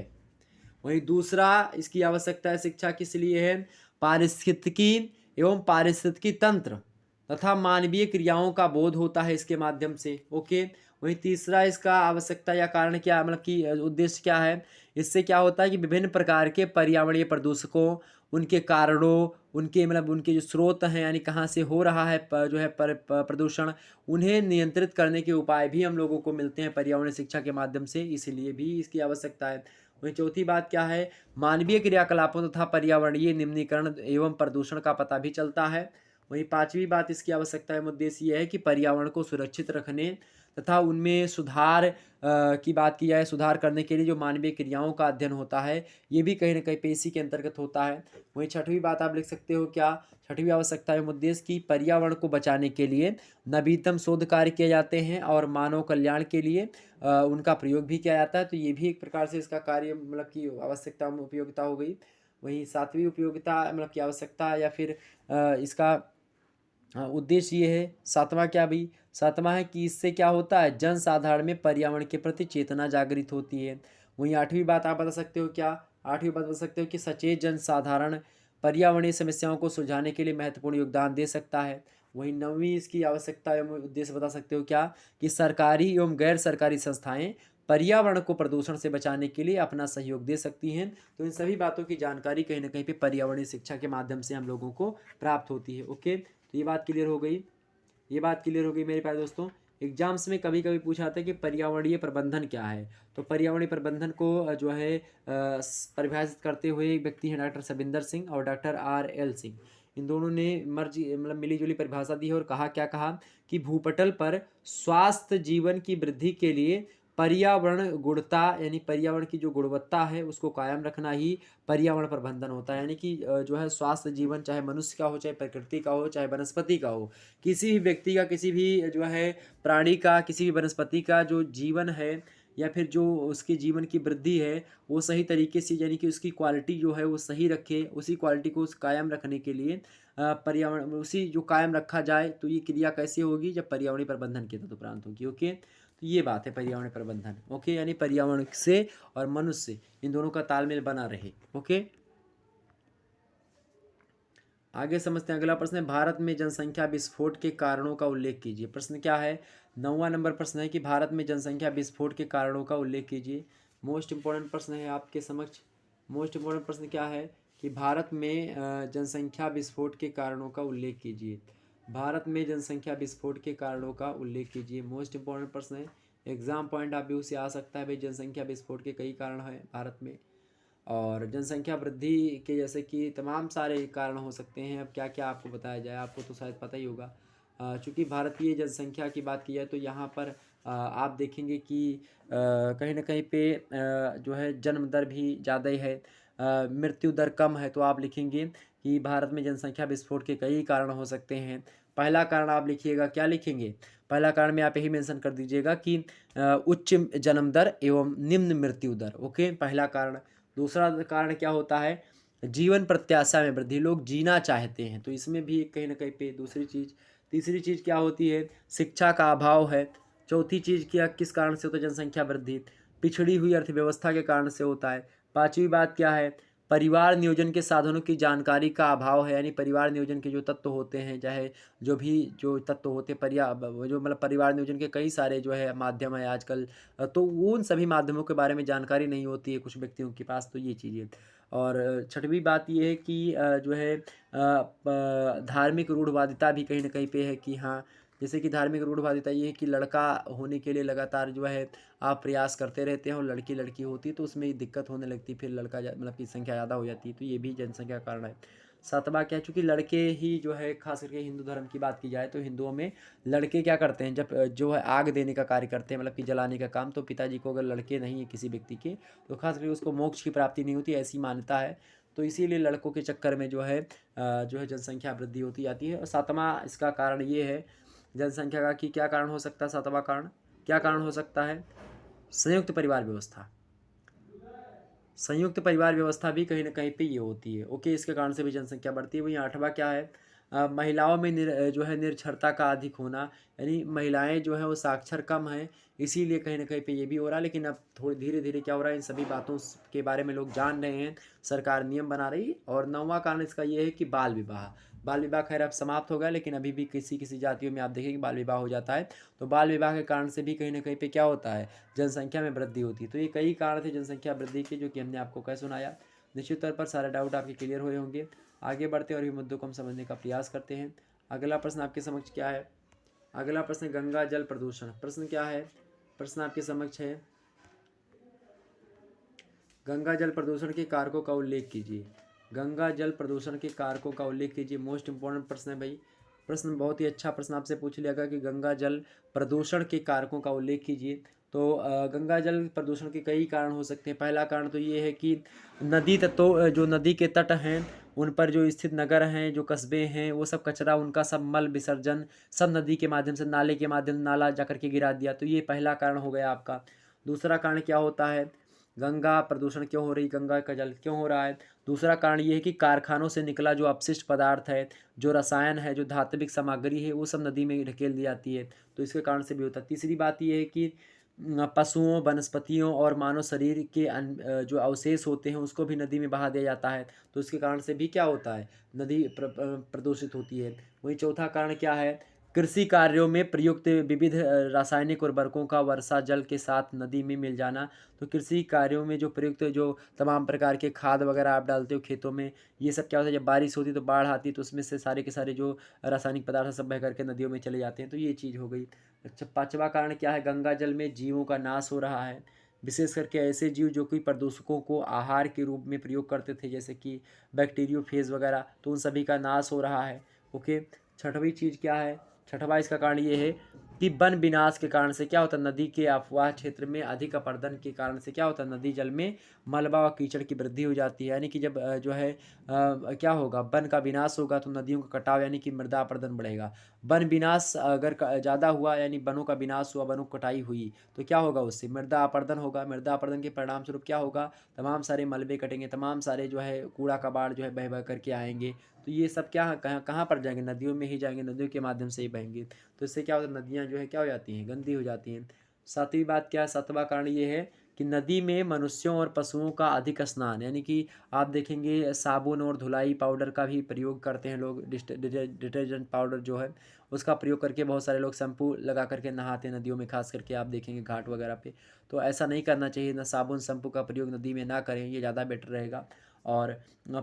वहीं दूसरा इसकी आवश्यकता है शिक्षा किस लिए है, पारिस्थितिकी एवं पारिस्थितिकी तंत्र तथा मानवीय क्रियाओं का बोध होता है इसके माध्यम से। ओके, वहीं तीसरा इसका आवश्यकता या कारण क्या, मतलब कि उद्देश्य क्या है, इससे क्या होता है कि विभिन्न प्रकार के पर्यावरणीय प्रदूषकों, उनके कारणों, उनके मतलब उनके जो स्रोत हैं यानी कहाँ से हो रहा है जो है प्रदूषण, उन्हें नियंत्रित करने के उपाय भी हम लोगों को मिलते हैं पर्यावरण शिक्षा के माध्यम से, इसलिए भी इसकी आवश्यकता है। वहीं चौथी बात क्या है, मानवीय क्रियाकलापों तथा पर्यावरणीय निम्नीकरण एवं प्रदूषण का पता भी चलता है। वहीं पांचवी बात इसकी आवश्यकता एवं उद्देश्य यह है कि पर्यावरण को सुरक्षित रखने तथा उनमें सुधार की बात की जाए, सुधार करने के लिए जो मानवीय क्रियाओं का अध्ययन होता है ये भी कहीं ना कहीं पेशी के अंतर्गत होता है। वहीं छठवीं बात आप लिख सकते हो क्या, छठवीं आवश्यकता एवं उद्देश्य की पर्यावरण को बचाने के लिए नवीनतम शोध कार्य किए जाते हैं और मानव कल्याण के लिए उनका प्रयोग भी किया जाता है। तो ये भी एक प्रकार से इसका कार्य मतलब कि आवश्यकता में उपयोगिता हो गई। वहीं सातवीं उपयोगिता मतलब की आवश्यकता या फिर इसका उद्देश्य ये है, सातवां क्या भाई, सातवां है कि इससे क्या होता है जन साधारण में पर्यावरण के प्रति चेतना जागृत होती है। वहीं आठवीं बात आप बता सकते हो क्या, आठवीं बात बता सकते हो कि सचेत जन साधारण पर्यावरणीय समस्याओं को सुलझाने के लिए महत्वपूर्ण योगदान दे सकता है। वहीं नौवीं इसकी आवश्यकता एवं उद्देश्य बता सकते हो क्या, कि सरकारी एवं गैर सरकारी संस्थाएं पर्यावरण को प्रदूषण से बचाने के लिए अपना सहयोग दे सकती हैं। तो इन सभी बातों की जानकारी कहीं ना कहीं पे पर्यावरणीय शिक्षा के माध्यम से हम लोगों को प्राप्त होती है। ओके, तो ये बात क्लियर हो गई, ये बात क्लियर हो गई मेरे प्यारे दोस्तों। एग्जाम्स में कभी कभी पूछा जाता है कि पर्यावरणीय प्रबंधन क्या है। तो पर्यावरणीय प्रबंधन को जो है परिभाषित करते हुए एक व्यक्ति हैं डॉक्टर सबिंदर सिंह और डॉक्टर RL सिंह, इन दोनों ने मर्जी मतलब मिली जुली परिभाषा दी है और कहा क्या कहा कि भूपटल पर स्वास्थ्य जीवन की वृद्धि के लिए पर्यावरण गुणता यानी पर्यावरण की जो गुणवत्ता है उसको कायम रखना ही पर्यावरण प्रबंधन होता है। यानी कि जो है स्वास्थ्य जीवन चाहे मनुष्य का हो, चाहे प्रकृति का हो, चाहे वनस्पति का हो, किसी भी व्यक्ति का, किसी भी जो है प्राणी का, किसी भी वनस्पति का जो जीवन है या फिर जो उसके जीवन की वृद्धि है वो सही तरीके से यानी कि उसकी क्वालिटी जो है वो सही रखे, उसी क्वालिटी को उस कायम रखने के लिए पर्यावरण उसी जो कायम रखा जाए। तो ये क्रिया कैसे होगी, जब पर्यावरणीय प्रबंधन के तदुपरांत होगी। ओके, तो ये बात है पर्यावरण प्रबंधन। ओके, यानी पर्यावरण से और मनुष्य इन दोनों का तालमेल बना रहे। ओके, आगे समझते हैं अगला प्रश्न है, भारत में जनसंख्या विस्फोट के कारणों का उल्लेख कीजिए। प्रश्न क्या है, 9वां नंबर प्रश्न है कि भारत में जनसंख्या विस्फोट के कारणों का उल्लेख कीजिए। मोस्ट इंपॉर्टेंट प्रश्न है आपके समक्ष। मोस्ट इंपॉर्टेंट प्रश्न क्या है कि भारत में जनसंख्या विस्फोट के कारणों का उल्लेख कीजिए। भारत में जनसंख्या विस्फोट के कारणों का उल्लेख कीजिए, मोस्ट इंपॉर्टेंट प्रश्न है। एग्जाम पॉइंट ऑफ व्यू से आ सकता है भाई, जनसंख्या विस्फोट के कई कारण हैं भारत में और जनसंख्या वृद्धि के जैसे कि तमाम सारे कारण हो सकते हैं। अब क्या क्या आपको बताया जाए, आपको तो शायद पता ही होगा। चूँकि भारतीय जनसंख्या की बात की जाए तो यहाँ पर आप देखेंगे कि कहीं ना कहीं पे जो है जन्म दर भी ज़्यादा ही है, मृत्यु दर कम है। तो आप लिखेंगे कि भारत में जनसंख्या विस्फोट के कई कारण हो सकते हैं। पहला कारण आप लिखिएगा, क्या लिखेंगे, पहला कारण में आप यही मेंशन कर दीजिएगा कि उच्च जन्म दर एवं निम्न मृत्यु दर। ओके, पहला कारण। दूसरा कारण क्या होता है, जीवन प्रत्याशा में वृद्धि, लोग जीना चाहते हैं तो इसमें भी कहीं ना कहीं पे दूसरी चीज़। तीसरी चीज़ क्या होती है, शिक्षा का अभाव है। चौथी चीज़ क्या किस कारण से होता है, जनसंख्या वृद्धि पिछड़ी हुई अर्थव्यवस्था के कारण से होता है। पांचवी बात क्या है, परिवार नियोजन के साधनों की जानकारी का अभाव है, यानी परिवार नियोजन के जो तत्व होते हैं, चाहे जो तत्व होते हैं जो मतलब परिवार नियोजन के कई सारे जो है माध्यम है आजकल, तो उन सभी माध्यमों के बारे में जानकारी नहीं होती है कुछ व्यक्तियों के पास, तो ये चीज़ें। और छठवीं बात ये है कि जो है धार्मिक रूढ़वादिता भी कहीं न कहीं पे है कि हाँ, जैसे कि धार्मिक रूढ़वादिता ये है कि लड़का होने के लिए लगातार जो है आप प्रयास करते रहते हैं और लड़की लड़की होती है तो उसमें दिक्कत होने लगती है, फिर लड़का मतलब की संख्या ज़्यादा हो जाती है, तो ये भी जनसंख्या का कारण है। सातवां क्या है, चूँकि लड़के ही जो है खास करके हिंदू धर्म की बात की जाए तो हिंदुओं में लड़के क्या करते हैं, जब जो है आग देने का कार्य करते हैं, मतलब कि जलाने का काम, तो पिताजी को अगर लड़के नहीं है किसी व्यक्ति के तो खास करके उसको मोक्ष की प्राप्ति नहीं होती, ऐसी मान्यता है। तो इसीलिए लड़कों के चक्कर में जो है जनसंख्या वृद्धि होती जाती है। और सातवां इसका कारण ये है जनसंख्या का कि क्या कारण हो सकता है, सातवां कारण क्या कारण हो सकता है, संयुक्त परिवार व्यवस्था। संयुक्त परिवार व्यवस्था भी कहीं न कहीं पे ये होती है, ओके, इसके कारण से भी जनसंख्या बढ़ती है। वहीं आठवां क्या है, महिलाओं में जो है निरक्षरता का अधिक होना, यानी महिलाएं जो है वो साक्षर कम हैं, इसीलिए कहीं न कहीं पे ये भी हो रहा है। लेकिन अब थोड़ी धीरे-धीरे क्या हो रहा है, इन सभी बातों के बारे में लोग जान रहे हैं, सरकार नियम बना रही है। और नौवां कारण इसका ये है कि बाल विवाह। बाल विवाह खैर अब समाप्त हो गया, लेकिन अभी भी किसी-किसी जातियों में आप देखेंगे बाल विवाह हो जाता है। तो बाल विवाह के कारण से भी कहीं न कहीं पे क्या होता है, जनसंख्या में वृद्धि होती है। तो ये कई कारण थे जनसंख्या वृद्धि के, जो कि हमने आपको कह सुनाया। निश्चित तौर पर सारे डाउट आपके क्लियर हुए होंगे। आगे बढ़ते हैं और भी मुद्दों को हम समझने का प्रयास करते हैं। अगला प्रश्न आपके समक्ष क्या है, अगला प्रश्न गंगा जल प्रदूषण। प्रश्न क्या है, प्रश्न आपके समक्ष है, गंगा जल प्रदूषण के कारकों का उल्लेख कीजिए। गंगा जल प्रदूषण के कारकों का उल्लेख कीजिए। मोस्ट इंपॉर्टेंट प्रश्न है भाई, प्रश्न बहुत ही अच्छा प्रश्न आपसे पूछ लिया गया कि गंगा जल प्रदूषण के कारकों का उल्लेख कीजिए। तो गंगा जल प्रदूषण के कई कारण हो सकते हैं। पहला कारण तो ये है कि नदी तत्व जो नदी के तट हैं उन पर जो स्थित नगर हैं, जो कस्बे हैं, वो सब कचरा, उनका सब मल विसर्जन सब नदी के माध्यम से, नाले के माध्यम से नाला जा कर के गिरा दिया, तो ये पहला कारण हो गया आपका। दूसरा कारण क्या होता है, गंगा प्रदूषण क्यों हो रही, गंगा का जल क्यों हो रहा है। दूसरा कारण ये है कि कारखानों से निकला जो अपशिष्ट पदार्थ है, जो रसायन है, जो धात्विक सामग्री है, वो सब नदी में ढकेल दी जाती है, तो इसके कारण से भी होता है। तीसरी बात ये है कि पशुओं, वनस्पतियों और मानव शरीर के जो अवशेष होते हैं उसको भी नदी में बहा दिया जाता है, तो इसके कारण से भी क्या होता है, नदी प्रदूषित होती है। वहीं चौथा कारण क्या है, कृषि कार्यों में प्रयुक्त विविध रासायनिक उर्वरकों का वर्षा जल के साथ नदी में मिल जाना। तो कृषि कार्यों में जो प्रयुक्त जो तमाम प्रकार के खाद वगैरह आप डालते हो खेतों में, ये सब क्या होता है, जब बारिश होती है तो बाढ़ आती है, तो उसमें से सारे के सारे जो रासायनिक पदार्थ सब बह करके नदियों में चले जाते हैं, तो ये चीज़ हो गई। अच्छा, पांचवा कारण क्या है, गंगा जल में जीवों का नाश हो रहा है, विशेष करके ऐसे जीव जो कि प्रदूषकों को आहार के रूप में प्रयोग करते थे, जैसे कि बैक्टीरियोफेज वगैरह, तो उन सभी का नाश हो रहा है। ओके, छठवीं चीज़ क्या है, छठवां इसका कारण ये है कि वन विनाश के कारण से क्या होता है, नदी के अफवाह क्षेत्र में अधिक अपरदन के कारण से क्या होता है, नदी जल में मलबा और कीचड़ की वृद्धि हो जाती है। यानी कि जब जो है क्या होगा, वन का विनाश होगा तो नदियों का कटाव यानी कि मृदा अपरदन बढ़ेगा। वन विनाश अगर ज़्यादा हुआ, यानी वनों का विनाश हुआ, वनों की कटाई हुई, तो क्या होगा, उससे मृदा अपरदन होगा। मृदा अपरदन के परिणाम स्वरूप क्या होगा, तमाम सारे मलबे कटेंगे, तमाम सारे जो है कूड़ा कबाड़ जो है बह बह करके आएंगे, तो ये सब क्या कहाँ कहाँ पर जाएंगे, नदियों में ही जाएंगे, नदियों के माध्यम से ही बहेंगे, तो इससे क्या होता है, नदियाँ जो है क्या हो जाती हैं, गंदी हो जाती हैं। सातवीं बात क्या है, सातवां कारण ये है कि नदी में मनुष्यों और पशुओं का अधिक स्नान, यानी कि आप देखेंगे साबुन और धुलाई पाउडर का भी प्रयोग करते हैं लोग, डिटर्जेंट पाउडर जो है उसका प्रयोग करके बहुत सारे लोग शैम्पू लगा करके नहाते हैं नदियों में, खास करके आप देखेंगे घाट वगैरह पे, तो ऐसा नहीं करना चाहिए। ना साबुन शैम्पू का प्रयोग नदी में ना करें, ये ज़्यादा बेटर रहेगा। और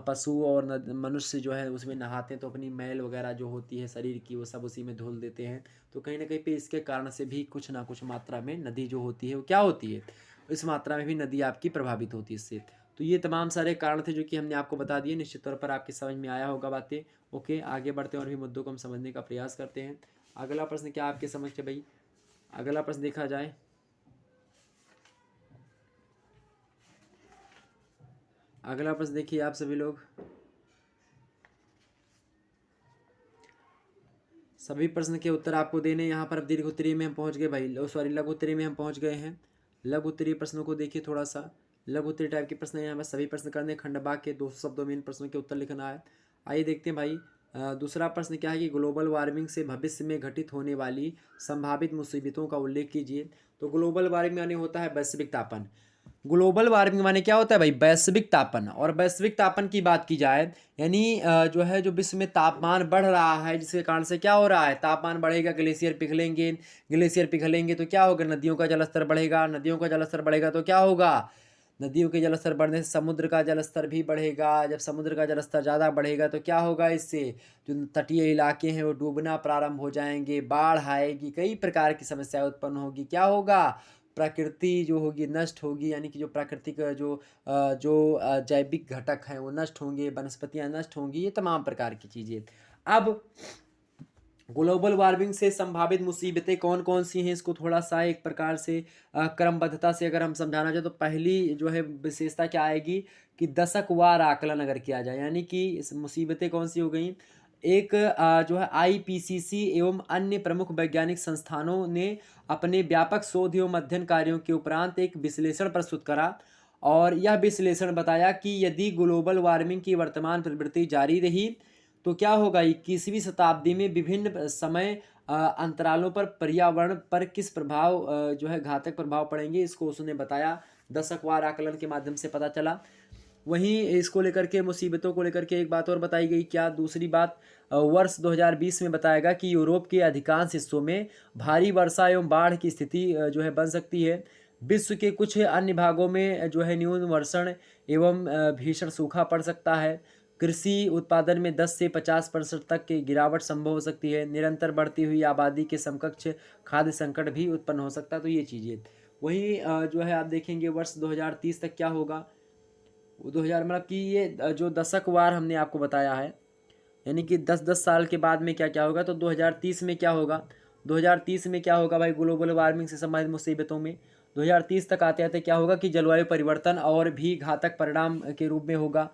पशु और मनुष्य जो है उसमें नहाते हैं तो अपनी मैल वगैरह जो होती है शरीर की वो सब उसी में धुल देते हैं, तो कहीं ना कहीं पे इसके कारण से भी कुछ ना कुछ मात्रा में नदी जो होती है वो क्या होती है, इस मात्रा में भी नदी आपकी प्रभावित होती है इससे। तो ये तमाम सारे कारण थे जो कि हमने आपको बता दिए, निश्चित तौर पर आपकी समझ में आया होगा बातें। ओके, आगे बढ़ते हैं और भी मुद्दों को हम समझने का प्रयास करते हैं। अगला प्रश्न क्या आपके समझ है भाई, अगला प्रश्न देखा जाए, अगला प्रश्न देखिए आप सभी लोग, सभी प्रश्न के उत्तर आपको देने यहाँ पर अब दीर्घ उत्तरीय में हम पहुँच गए भाई, सॉरी लघु उत्तरीय में हम पहुँच गए हैं। लघु उत्तरीय प्रश्नों को देखिए थोड़ा सा, लघु उत्तरीय टाइप के प्रश्न यहाँ पर सभी प्रश्न करने, खंडभाग के 200 शब्दों में इन प्रश्नों के उत्तर लिखना है। आइए देखते हैं भाई, दूसरा प्रश्न क्या है कि ग्लोबल वार्मिंग से भविष्य में घटित होने वाली संभावित मुसीबतों का उल्लेख कीजिए। तो ग्लोबल वार्मिंग यानी होता है वैश्विक तापन। ग्लोबल वार्मिंग माने क्या होता है भाई, वैश्विक तापन। और वैश्विक तापन की बात की जाए यानी जो है जो विश्व में तापमान बढ़ रहा है, जिसके कारण से क्या हो रहा है, तापमान बढ़ेगा, ग्लेशियर पिघलेंगे, ग्लेशियर पिघलेंगे तो क्या होगा, नदियों का जलस्तर बढ़ेगा, नदियों का जलस्तर बढ़ेगा तो क्या होगा, नदियों के जलस्तर बढ़ने से समुद्र का जलस्तर भी बढ़ेगा। जब समुद्र का जलस्तर ज़्यादा बढ़ेगा तो क्या होगा, इससे जो तटीय इलाके हैं वो डूबना प्रारंभ हो जाएंगे, बाढ़ आएगी, कई प्रकार की समस्याएं उत्पन्न होगी। क्या होगा, प्रकृति जो होगी नष्ट होगी, यानी कि जो प्राकृतिक जैविक घटक हैं वो नष्ट होंगे, वनस्पतियां नष्ट होंगी, ये तमाम प्रकार की चीज़ें। अब ग्लोबल वार्मिंग से संभावित मुसीबतें कौन कौन सी हैं, इसको थोड़ा सा एक प्रकार से क्रमबद्धता से अगर हम समझाना चाहें तो पहली जो है विशेषता क्या आएगी कि दशकवार आकलन अगर किया जाए, यानी कि इस मुसीबतें कौन सी हो गई। एक जो है आईपीसीसी एवं अन्य प्रमुख वैज्ञानिक संस्थानों ने अपने व्यापक शोध एवं अध्ययन कार्यों के उपरांत एक विश्लेषण प्रस्तुत करा, और यह विश्लेषण बताया कि यदि ग्लोबल वार्मिंग की वर्तमान प्रवृत्ति जारी रही तो क्या होगा, 21वीं शताब्दी में विभिन्न समय अंतरालों पर पर्यावरण पर किस प्रभाव जो है घातक प्रभाव पड़ेंगे, इसको उसने बताया, दशकवार आकलन के माध्यम से पता चला। वहीं इसको लेकर के मुसीबतों को लेकर के एक बात और बताई गई, क्या दूसरी बात, वर्ष 2020 में बताएगा कि यूरोप के अधिकांश हिस्सों में भारी वर्षा एवं बाढ़ की स्थिति जो है बन सकती है। विश्व के कुछ अन्य भागों में जो है न्यून वर्षण एवं भीषण सूखा पड़ सकता है। कृषि उत्पादन में 10 से 50% तक की गिरावट संभव हो सकती है। निरंतर बढ़ती हुई आबादी के समकक्ष खाद्य संकट भी उत्पन्न हो सकता है। तो ये चीज़ें वहीं जो है आप देखेंगे वर्ष 2030 तक क्या होगा, 2000 मतलब कि ये जो दशकवार हमने आपको बताया है, यानी कि 10-10 साल के बाद में क्या क्या होगा, तो 2030 में क्या होगा, 2030 में क्या होगा भाई, ग्लोबल वार्मिंग से संबंधित मुसीबतों में 2030 तक आते आते क्या होगा कि जलवायु परिवर्तन और भी घातक परिणाम के रूप में होगा।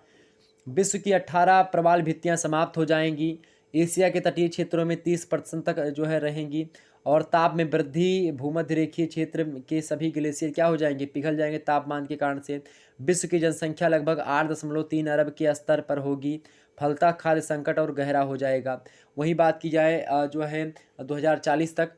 विश्व की 18 प्रवाल भित्तियां समाप्त हो जाएंगी। एशिया के तटीय क्षेत्रों में 30% तक जो है रहेंगी, और ताप में वृद्धि, भूमध्य रेखीय क्षेत्र के सभी ग्लेशियर क्या हो जाएंगे, पिघल जाएंगे तापमान के कारण से। विश्व की जनसंख्या लगभग 8.3 अरब के स्तर पर होगी। फलता खाद्य संकट और गहरा हो जाएगा। वहीं बात की जाए जो है 2040 तक,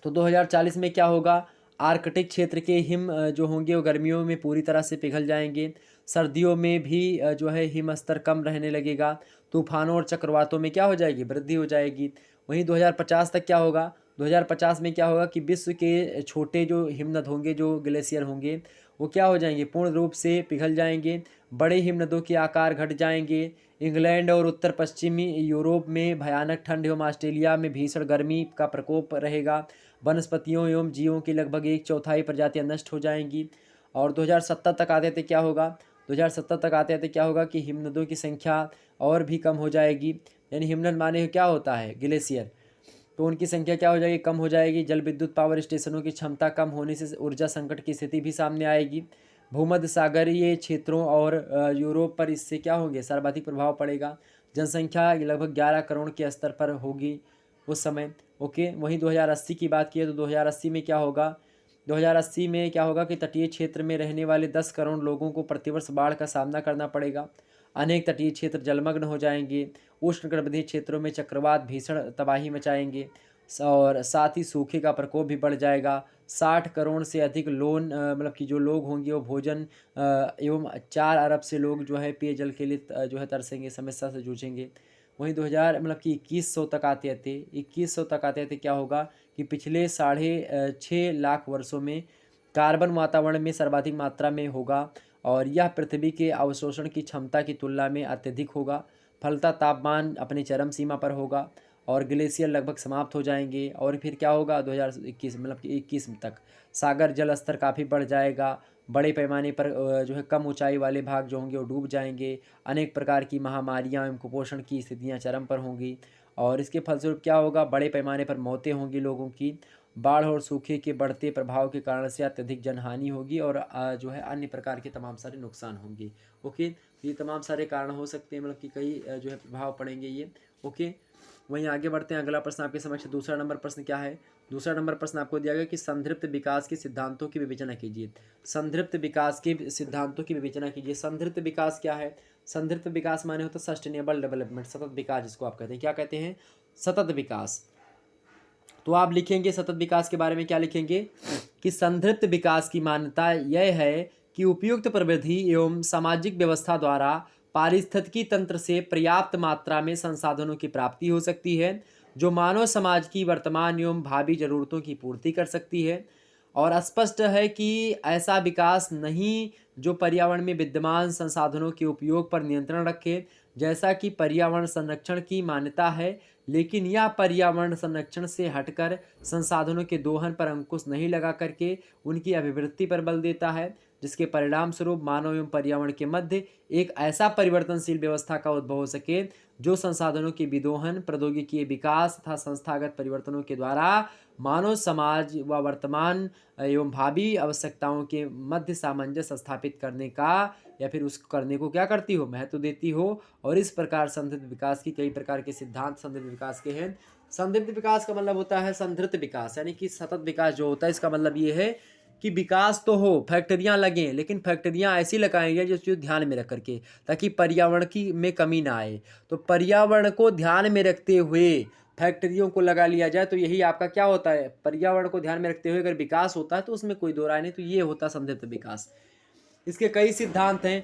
तो 2040 में क्या होगा, आर्कटिक क्षेत्र के हिम जो होंगे वो गर्मियों में पूरी तरह से पिघल जाएंगे। सर्दियों में भी जो है हिम स्तर कम रहने लगेगा। तूफानों और चक्रवातों में क्या हो जाएगी, वृद्धि हो जाएगी। वहीं 2050 तक क्या होगा, 2050 में क्या होगा कि विश्व के छोटे जो हिमनद होंगे, जो ग्लेशियर होंगे, वो क्या हो जाएंगे, पूर्ण रूप से पिघल जाएंगे। बड़े हिमनदों के आकार घट जाएंगे। इंग्लैंड और उत्तर पश्चिमी यूरोप में भयानक ठंड एवं ऑस्ट्रेलिया में भीषण गर्मी का प्रकोप रहेगा। वनस्पतियों एवं जीवों की लगभग 1/4 प्रजातियां नष्ट हो जाएंगी। और 2070 तक आते थे क्या होगा, 2070 तक आते आते क्या होगा कि हिमनदों की संख्या और भी कम हो जाएगी। यानी हिमनद माने क्या होता है, ग्लेशियर, तो उनकी संख्या क्या हो जाएगी, कम हो जाएगी। जल विद्युत पावर स्टेशनों की क्षमता कम होने से ऊर्जा संकट की स्थिति भी सामने आएगी। भूमध्य सागरीय क्षेत्रों और यूरोप पर इससे क्या होंगे, सर्वाधिक प्रभाव पड़ेगा। जनसंख्या लगभग 11 करोड़ के स्तर पर होगी उस समय। ओके, वहीं 2080 की बात की तो 2080 में क्या होगा, 2080 में क्या होगा कि तटीय क्षेत्र में रहने वाले 10 करोड़ लोगों को प्रतिवर्ष बाढ़ का सामना करना पड़ेगा। अनेक तटीय क्षेत्र जलमग्न हो जाएंगे। उष्णकटिबंधीय क्षेत्रों में चक्रवात भीषण तबाही मचाएंगे, और साथ ही सूखे का प्रकोप भी बढ़ जाएगा। 60 करोड़ से अधिक मतलब कि जो लोग होंगे वो भोजन एवं 4 अरब से लोग जो है पेयजल के लिए जो है तरसेंगे, समस्या से जूझेंगे। वहीं 2000 मतलब कि 2100 तक आते आते 2100 तक आते आते क्या होगा कि पिछले 6.5 लाख वर्षों में कार्बन वातावरण में सर्वाधिक मात्रा में होगा, और यह पृथ्वी के अवशोषण की क्षमता की तुलना में अत्यधिक होगा। फलता तापमान अपनी चरम सीमा पर होगा, और ग्लेशियर लगभग समाप्त हो जाएंगे। और फिर क्या होगा 2021 मतलब कि 21 तक सागर जल स्तर काफ़ी बढ़ जाएगा। बड़े पैमाने पर जो है कम ऊंचाई वाले भाग जो होंगे वो डूब जाएंगे। अनेक प्रकार की महामारियां एवं कुपोषण की स्थितियां चरम पर होंगी, और इसके फलस्वरूप क्या होगा, बड़े पैमाने पर मौतें होंगी लोगों की। बाढ़ और सूखे के बढ़ते प्रभाव के कारण से अत्यधिक जनहानि होगी, और जो है अन्य प्रकार के तमाम सारे नुकसान होंगे। ओके, तो ये तमाम सारे कारण हो सकते हैं, मतलब कि कई जो है प्रभाव पड़ेंगे ये। ओके, वहीं आगे बढ़ते हैं। अगला प्रश्न आपके समक्ष दूसरा नंबर प्रश्न क्या है, दूसरा नंबर प्रश्न आपको दिया गया कि संतृप्त विकास के सिद्धांतों की विवेचना कीजिए। संतृप्त विकास के सिद्धांतों की विवेचना कीजिए। संतृप्त विकास क्या है, संतृप्त विकास माने होता है सस्टेनेबल डेवलपमेंट, सतत विकास जिसको आप कहते हैं। क्या कहते हैं, सतत विकास। तो आप लिखेंगे सतत विकास के बारे में क्या लिखेंगे कि संतृप्त विकास की मान्यता यह है कि उपयुक्त प्रवृत्ति एवं सामाजिक व्यवस्था द्वारा पारिस्थितिकी तंत्र से पर्याप्त मात्रा में संसाधनों की प्राप्ति हो सकती है जो मानव समाज की वर्तमान एवं भावी जरूरतों की पूर्ति कर सकती है। और स्पष्ट है कि ऐसा विकास नहीं जो पर्यावरण में विद्यमान संसाधनों के उपयोग पर नियंत्रण रखे, जैसा कि पर्यावरण संरक्षण की मान्यता है, लेकिन यह पर्यावरण संरक्षण से हटकर संसाधनों के दोहन पर अंकुश नहीं लगा करके उनकी अभिवृद्धि पर बल देता है, जिसके परिणाम स्वरूप मानव एवं पर्यावरण के मध्य एक ऐसा परिवर्तनशील व्यवस्था का उद्भव हो सके जो संसाधनों के विदोहन, प्रौद्योगिकी विकास तथा संस्थागत परिवर्तनों के द्वारा मानव समाज व वर्तमान एवं भावी आवश्यकताओं के मध्य सामंजस्य स्थापित करने का या फिर उस करने को क्या करती हो, महत्व देती हो। और इस प्रकार संतृप्त विकास की कई प्रकार के सिद्धांत संतृप्त विकास के हैं। संतृप्त विकास का मतलब होता है संतृप्त विकास, यानी कि सतत विकास जो होता है इसका मतलब ये है कि विकास तो हो, फैक्ट्रियां लगें, लेकिन फैक्ट्रियां ऐसी लगाएंगे जो चीज़ ध्यान में रख करके, ताकि पर्यावरण की में कमी ना आए। तो पर्यावरण को ध्यान में रखते हुए फैक्ट्रियों को लगा लिया जाए तो यही आपका क्या होता है, पर्यावरण को ध्यान में रखते हुए अगर विकास होता है तो उसमें कोई दो राय नहीं, तो ये होता है संतृप्त विकास। इसके कई सिद्धांत हैं।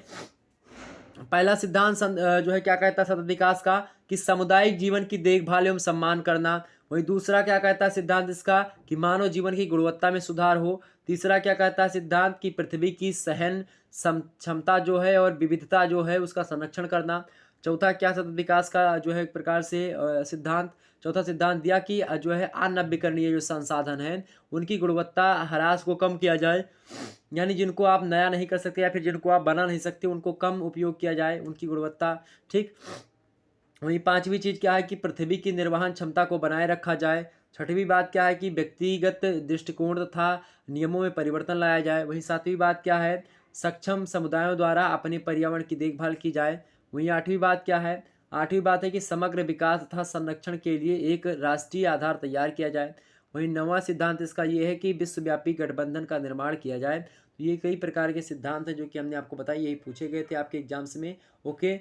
पहला सिद्धांत जो है क्या कहता है सतत विकास का कि सामुदायिक जीवन की देखभाल एवं सम्मान करना। वहीं दूसरा क्या कहता है सिद्धांत इसका कि मानव जीवन की गुणवत्ता में सुधार हो। तीसरा क्या कहता है सिद्धांत कि पृथ्वी की सहन क्षमता जो है और विविधता जो है उसका संरक्षण करना। चौथा क्या सतत विकास का जो है एक प्रकार से सिद्धांत, चौथा सिद्धांत दिया कि जो है अननवीकरणीय जो संसाधन है उनकी गुणवत्ता ह्रास को कम किया जाए, यानी जिनको आप नया नहीं कर सकते या फिर जिनको आप बना नहीं सकते उनको कम उपयोग किया जाए, उनकी गुणवत्ता। ठीक। वहीं पांचवी चीज़ क्या है कि पृथ्वी की निर्वहन क्षमता को बनाए रखा जाए। छठवीं बात क्या है कि व्यक्तिगत दृष्टिकोण तथा नियमों में परिवर्तन लाया जाए। वहीं सातवीं बात क्या है, सक्षम समुदायों द्वारा अपने पर्यावरण की देखभाल की जाए। वहीं आठवीं बात क्या है, आठवीं बात है कि समग्र विकास तथा संरक्षण के लिए एक राष्ट्रीय आधार तैयार किया जाए। वहीं नौवां सिद्धांत इसका ये है कि विश्वव्यापी गठबंधन का निर्माण किया जाए। तो ये कई प्रकार के सिद्धांत हैं जो कि हमने आपको बताया, यही पूछे गए थे आपके एग्जाम्स में। ओके,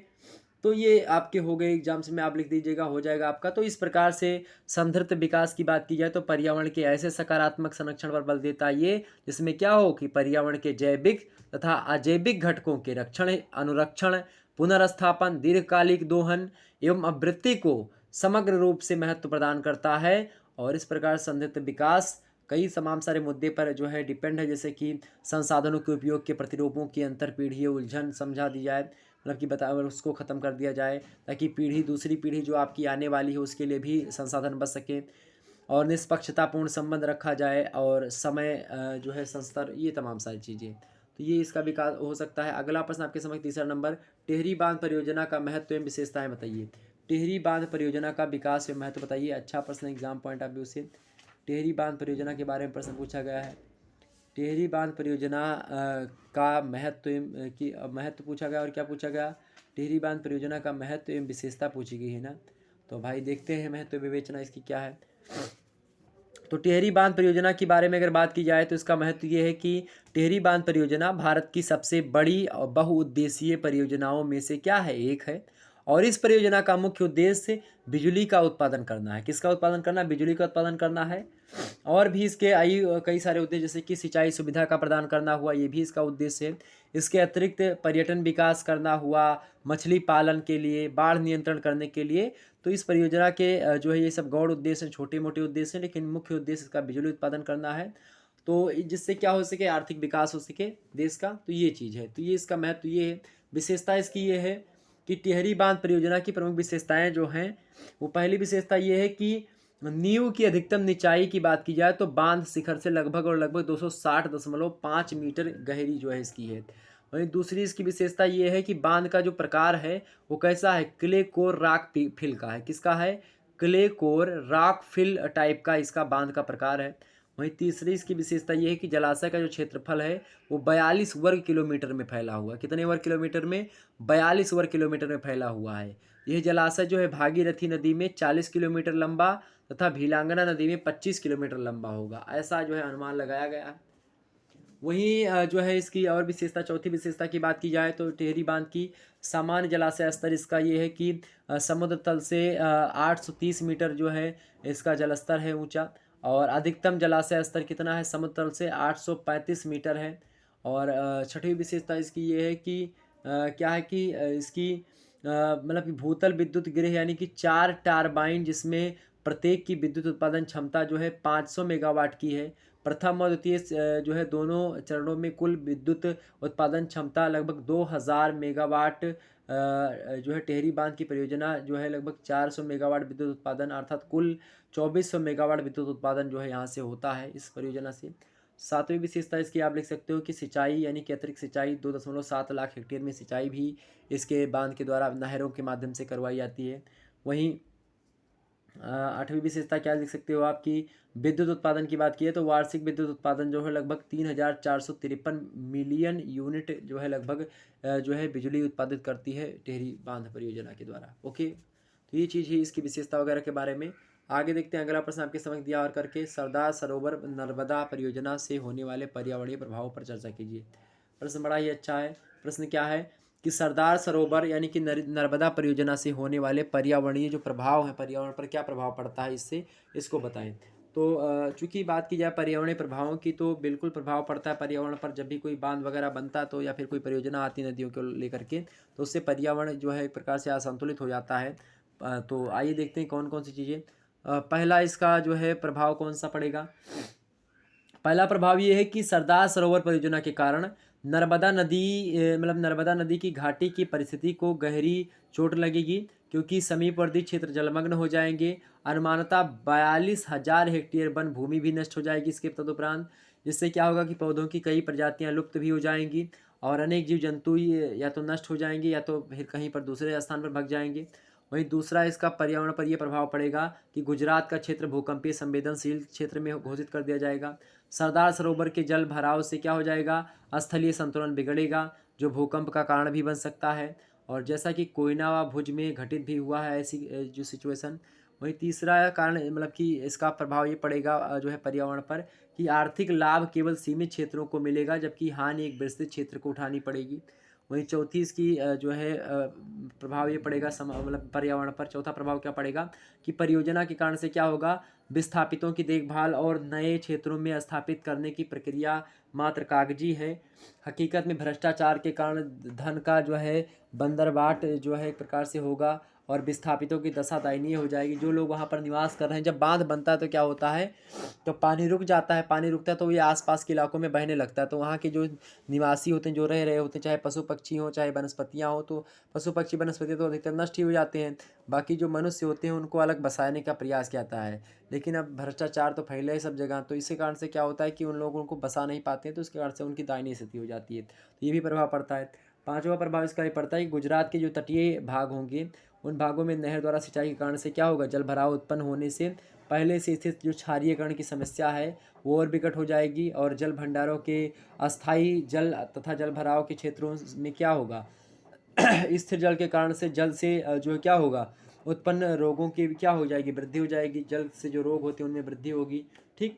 तो ये आपके हो गए एग्जाम्स में, आप लिख दीजिएगा, हो जाएगा आपका। तो इस प्रकार से संतृप्त विकास की बात की जाए तो पर्यावरण के ऐसे सकारात्मक संरक्षण पर बल देता है ये जिसमें क्या हो कि पर्यावरण के जैविक तथा अजैविक घटकों के रक्षण, अनुरक्षण, पुनर्स्थापन, दीर्घकालिक दोहन एवं आवृत्ति को समग्र रूप से महत्व प्रदान करता है। और इस प्रकार संतृप्त विकास कई तमाम सारे मुद्दे पर जो है डिपेंड है, जैसे कि संसाधनों के उपयोग के प्रतिरूपों की अंतर पीढ़ी उलझन समझा दी जाए, मतलब कि बता उसको ख़त्म कर दिया जाए ताकि पीढ़ी दूसरी पीढ़ी जो आपकी आने वाली है उसके लिए भी संसाधन बच सके, और निष्पक्षतापूर्ण संबंध रखा जाए, और समय जो है संस्तर, ये तमाम सारी चीज़ें। तो ये इसका विकास हो सकता है। अगला प्रश्न आपके समझ तीसरा नंबर, टिहरी बांध परियोजना का महत्व एवं विशेषताएं बताइए। टिहरी बांध परियोजना का विकास एवं महत्व बताइए। अच्छा प्रश्न, एग्जाम पॉइंट ऑफ व्यू से टिहरी बांध परियोजना के बारे में प्रश्न पूछा गया है। टिहरी बांध परियोजना का महत्व की महत्व पूछा गया, और क्या पूछा गया, टिहरी बांध परियोजना का महत्व एवं विशेषता पूछी गई है ना। तो भाई देखते हैं महत्व विवेचना इसकी क्या है। तो टिहरी बांध परियोजना के बारे में अगर बात की जाए तो इसका महत्व ये है कि टिहरी बांध परियोजना भारत की सबसे बड़ी और बहुउद्देशीय परियोजनाओं में से क्या है, एक है। और इस परियोजना का मुख्य उद्देश्य बिजली का उत्पादन करना है। किसका उत्पादन करना है, बिजली का उत्पादन करना है। और भी इसके कई सारे उद्देश्य जैसे कि सिंचाई सुविधा का प्रदान करना हुआ, ये भी इसका उद्देश्य है। इसके अतिरिक्त पर्यटन विकास करना हुआ, मछली पालन के लिए, बाढ़ नियंत्रण करने के लिए। तो इस परियोजना के जो है ये सब गौड़ उद्देश्य हैं, छोटे मोटे उद्देश्य हैं, लेकिन मुख्य उद्देश्य इसका बिजली उत्पादन करना है। तो जिससे क्या हो सके, आर्थिक विकास हो सके देश का। तो ये चीज़ है, तो ये इसका महत्व ये है। विशेषता इसकी ये है कि टिहरी बांध परियोजना की प्रमुख विशेषताएं जो हैं वो, पहली विशेषता ये है कि नींव की अधिकतम निचाई की बात की जाए तो बांध शिखर से लगभग 260.5 मीटर गहरी जो है इसकी है। वहीं दूसरी इसकी विशेषता ये है कि बांध का जो प्रकार है वो कैसा है, क्ले कोर रॉक फिल का है। किसका है, clay core rock fill type का इसका बांध का प्रकार है। वहीं तीसरी इसकी विशेषता ये है कि जलाशय का जो क्षेत्रफल है वो 42 वर्ग किलोमीटर में फैला हुआ है। कितने वर्ग किलोमीटर में, 42 वर्ग किलोमीटर में फैला हुआ है। यह जलाशय जो है भागीरथी नदी में 40 किलोमीटर लंबा तथा भीलांगना नदी में 25 किलोमीटर लंबा होगा, ऐसा जो है अनुमान लगाया गया है। वहीं जो है इसकी और विशेषता, चौथी विशेषता की बात की जाए तो टिहरी बांध की सामान्य जलाशय स्तर इसका ये है कि समुद्र तल से 830 मीटर जो है इसका जलस्तर है ऊंचा। और अधिकतम जलाशय स्तर कितना है समुद्र तल से 835 मीटर है। और छठवीं विशेषता इसकी ये है कि क्या है कि इसकी मतलब कि भूतल विद्युत गृह यानी कि 4 टारबाइन जिसमें प्रत्येक की विद्युत उत्पादन क्षमता जो है 500 मेगावाट की है। प्रथम और द्वितीय जो है दोनों चरणों में कुल विद्युत उत्पादन क्षमता लगभग 2000 मेगावाट जो है टिहरी बांध की परियोजना जो है लगभग 400 मेगावाट विद्युत उत्पादन अर्थात कुल 2400 मेगावाट विद्युत उत्पादन जो है यहाँ से होता है इस परियोजना से। सातवीं विशेषता इसकी आप लिख सकते हो कि सिंचाई यानी कि अतिरिक्त सिंचाई 2.7 लाख हेक्टेयर में सिंचाई भी इसके बांध के द्वारा नहरों के माध्यम से करवाई जाती है। वहीं आठवीं विशेषता क्या लिख सकते हो आप कि विद्युत उत्पादन की बात की है तो वार्षिक विद्युत उत्पादन जो है लगभग 3453 मिलियन यूनिट जो है लगभग जो है बिजली उत्पादित करती है टिहरी बांध परियोजना के द्वारा। ओके, तो ये चीज़ ही इसकी विशेषता वगैरह के बारे में। आगे देखते हैं अगला प्रश्न आपके समक्ष दिया और करके सरदार सरोवर नर्मदा परियोजना से होने वाले पर्यावरणीय प्रभावों पर चर्चा कीजिए। प्रश्न बड़ा ही अच्छा है। प्रश्न क्या है कि सरदार सरोवर यानी कि नर्मदा परियोजना से होने वाले पर्यावरणीय जो प्रभाव हैं पर्यावरण पर क्या प्रभाव पड़ता है इससे इसको बताएं। तो चूंकि बात की जाए पर्यावरणीय प्रभावों की तो बिल्कुल प्रभाव पड़ता है पर्यावरण पर। जब भी कोई बांध वगैरह बनता तो या फिर कोई परियोजना आती नदियों को लेकर के तो उससे पर्यावरण जो है एक प्रकार से असंतुलित हो जाता है। तो आइए देखते हैं कौन कौन सी चीज़ें। पहला इसका जो है प्रभाव कौन सा पड़ेगा। पहला प्रभाव ये है कि सरदार सरोवर परियोजना के कारण नर्मदा नदी मतलब नर्मदा नदी की घाटी की परिस्थिति को गहरी चोट लगेगी क्योंकि समीपवर्ती क्षेत्र जलमग्न हो जाएंगे। अनुमानतः 42,000 हेक्टेयर वन भूमि भी नष्ट हो जाएगी इसके तदुपरांत, जिससे क्या होगा कि पौधों की कई प्रजातियां लुप्त भी हो जाएंगी और अनेक जीव जंतु या तो नष्ट हो जाएंगे या तो फिर कहीं पर दूसरे स्थान पर भग जाएंगे। वहीं दूसरा इसका पर्यावरण पर यह प्रभाव पड़ेगा कि गुजरात का क्षेत्र भूकंपीय संवेदनशील क्षेत्र में घोषित कर दिया जाएगा। सरदार सरोवर के जल भराव से क्या हो जाएगा स्थलीय संतुलन बिगड़ेगा जो भूकंप का कारण भी बन सकता है। और जैसा कि कोयना व भुज में घटित भी हुआ है ऐसी जो सिचुएशन। वहीं तीसरा कारण मतलब कि इसका प्रभाव ये पड़ेगा जो है पर्यावरण पर कि आर्थिक लाभ केवल सीमित क्षेत्रों को मिलेगा जबकि हानि एक विस्तृत क्षेत्र को उठानी पड़ेगी। वहीं चौथी इसकी जो है प्रभाव ये पड़ेगा मतलब पर्यावरण पर। चौथा प्रभाव क्या पड़ेगा कि परियोजना के कारण से क्या होगा विस्थापितों की देखभाल और नए क्षेत्रों में स्थापित करने की प्रक्रिया मात्र कागजी है। हकीकत में भ्रष्टाचार के कारण धन का जो है बंदरबाट जो है एक प्रकार से होगा और विस्थापितों की दशा दयनीय हो जाएगी। जो लोग वहाँ पर निवास कर रहे हैं जब बांध बनता है तो क्या होता है तो पानी रुक जाता है। पानी रुकता है तो ये आसपास के इलाकों में बहने लगता है तो वहाँ के जो निवासी होते हैं जो रह रहे होते हैं चाहे पशु पक्षी हों चाहे वनस्पतियाँ हों तो पशु पक्षी वनस्पति तो अधिकतर नष्ट ही हो जाते हैं। बाकी जो मनुष्य होते हैं उनको अलग बसाने का प्रयास किया जाता है। लेकिन अब भ्रष्टाचार तो फैला है सब जगह तो इसी कारण से क्या होता है कि उन लोगों को बसा नहीं पाते हैं तो इसके कारण से उनकी दयनीय स्थिति हो जाती है। तो ये भी प्रभाव पड़ता है। पांचवा प्रभाव इसका ये पड़ता है कि गुजरात के जो तटीय भाग होंगे उन भागों में नहर द्वारा सिंचाई के कारण से क्या होगा जल भराव उत्पन्न होने से पहले से स्थित जो क्षारीयकरण की समस्या है वो और विकट हो जाएगी और जल भंडारों के अस्थायी जल तथा जल भराव के क्षेत्रों में क्या होगा स्थिर जल के कारण से जल से जो क्या होगा उत्पन्न रोगों की क्या हो जाएगी वृद्धि हो जाएगी। जल से जो रोग होते हैं उनमें वृद्धि होगी। ठीक,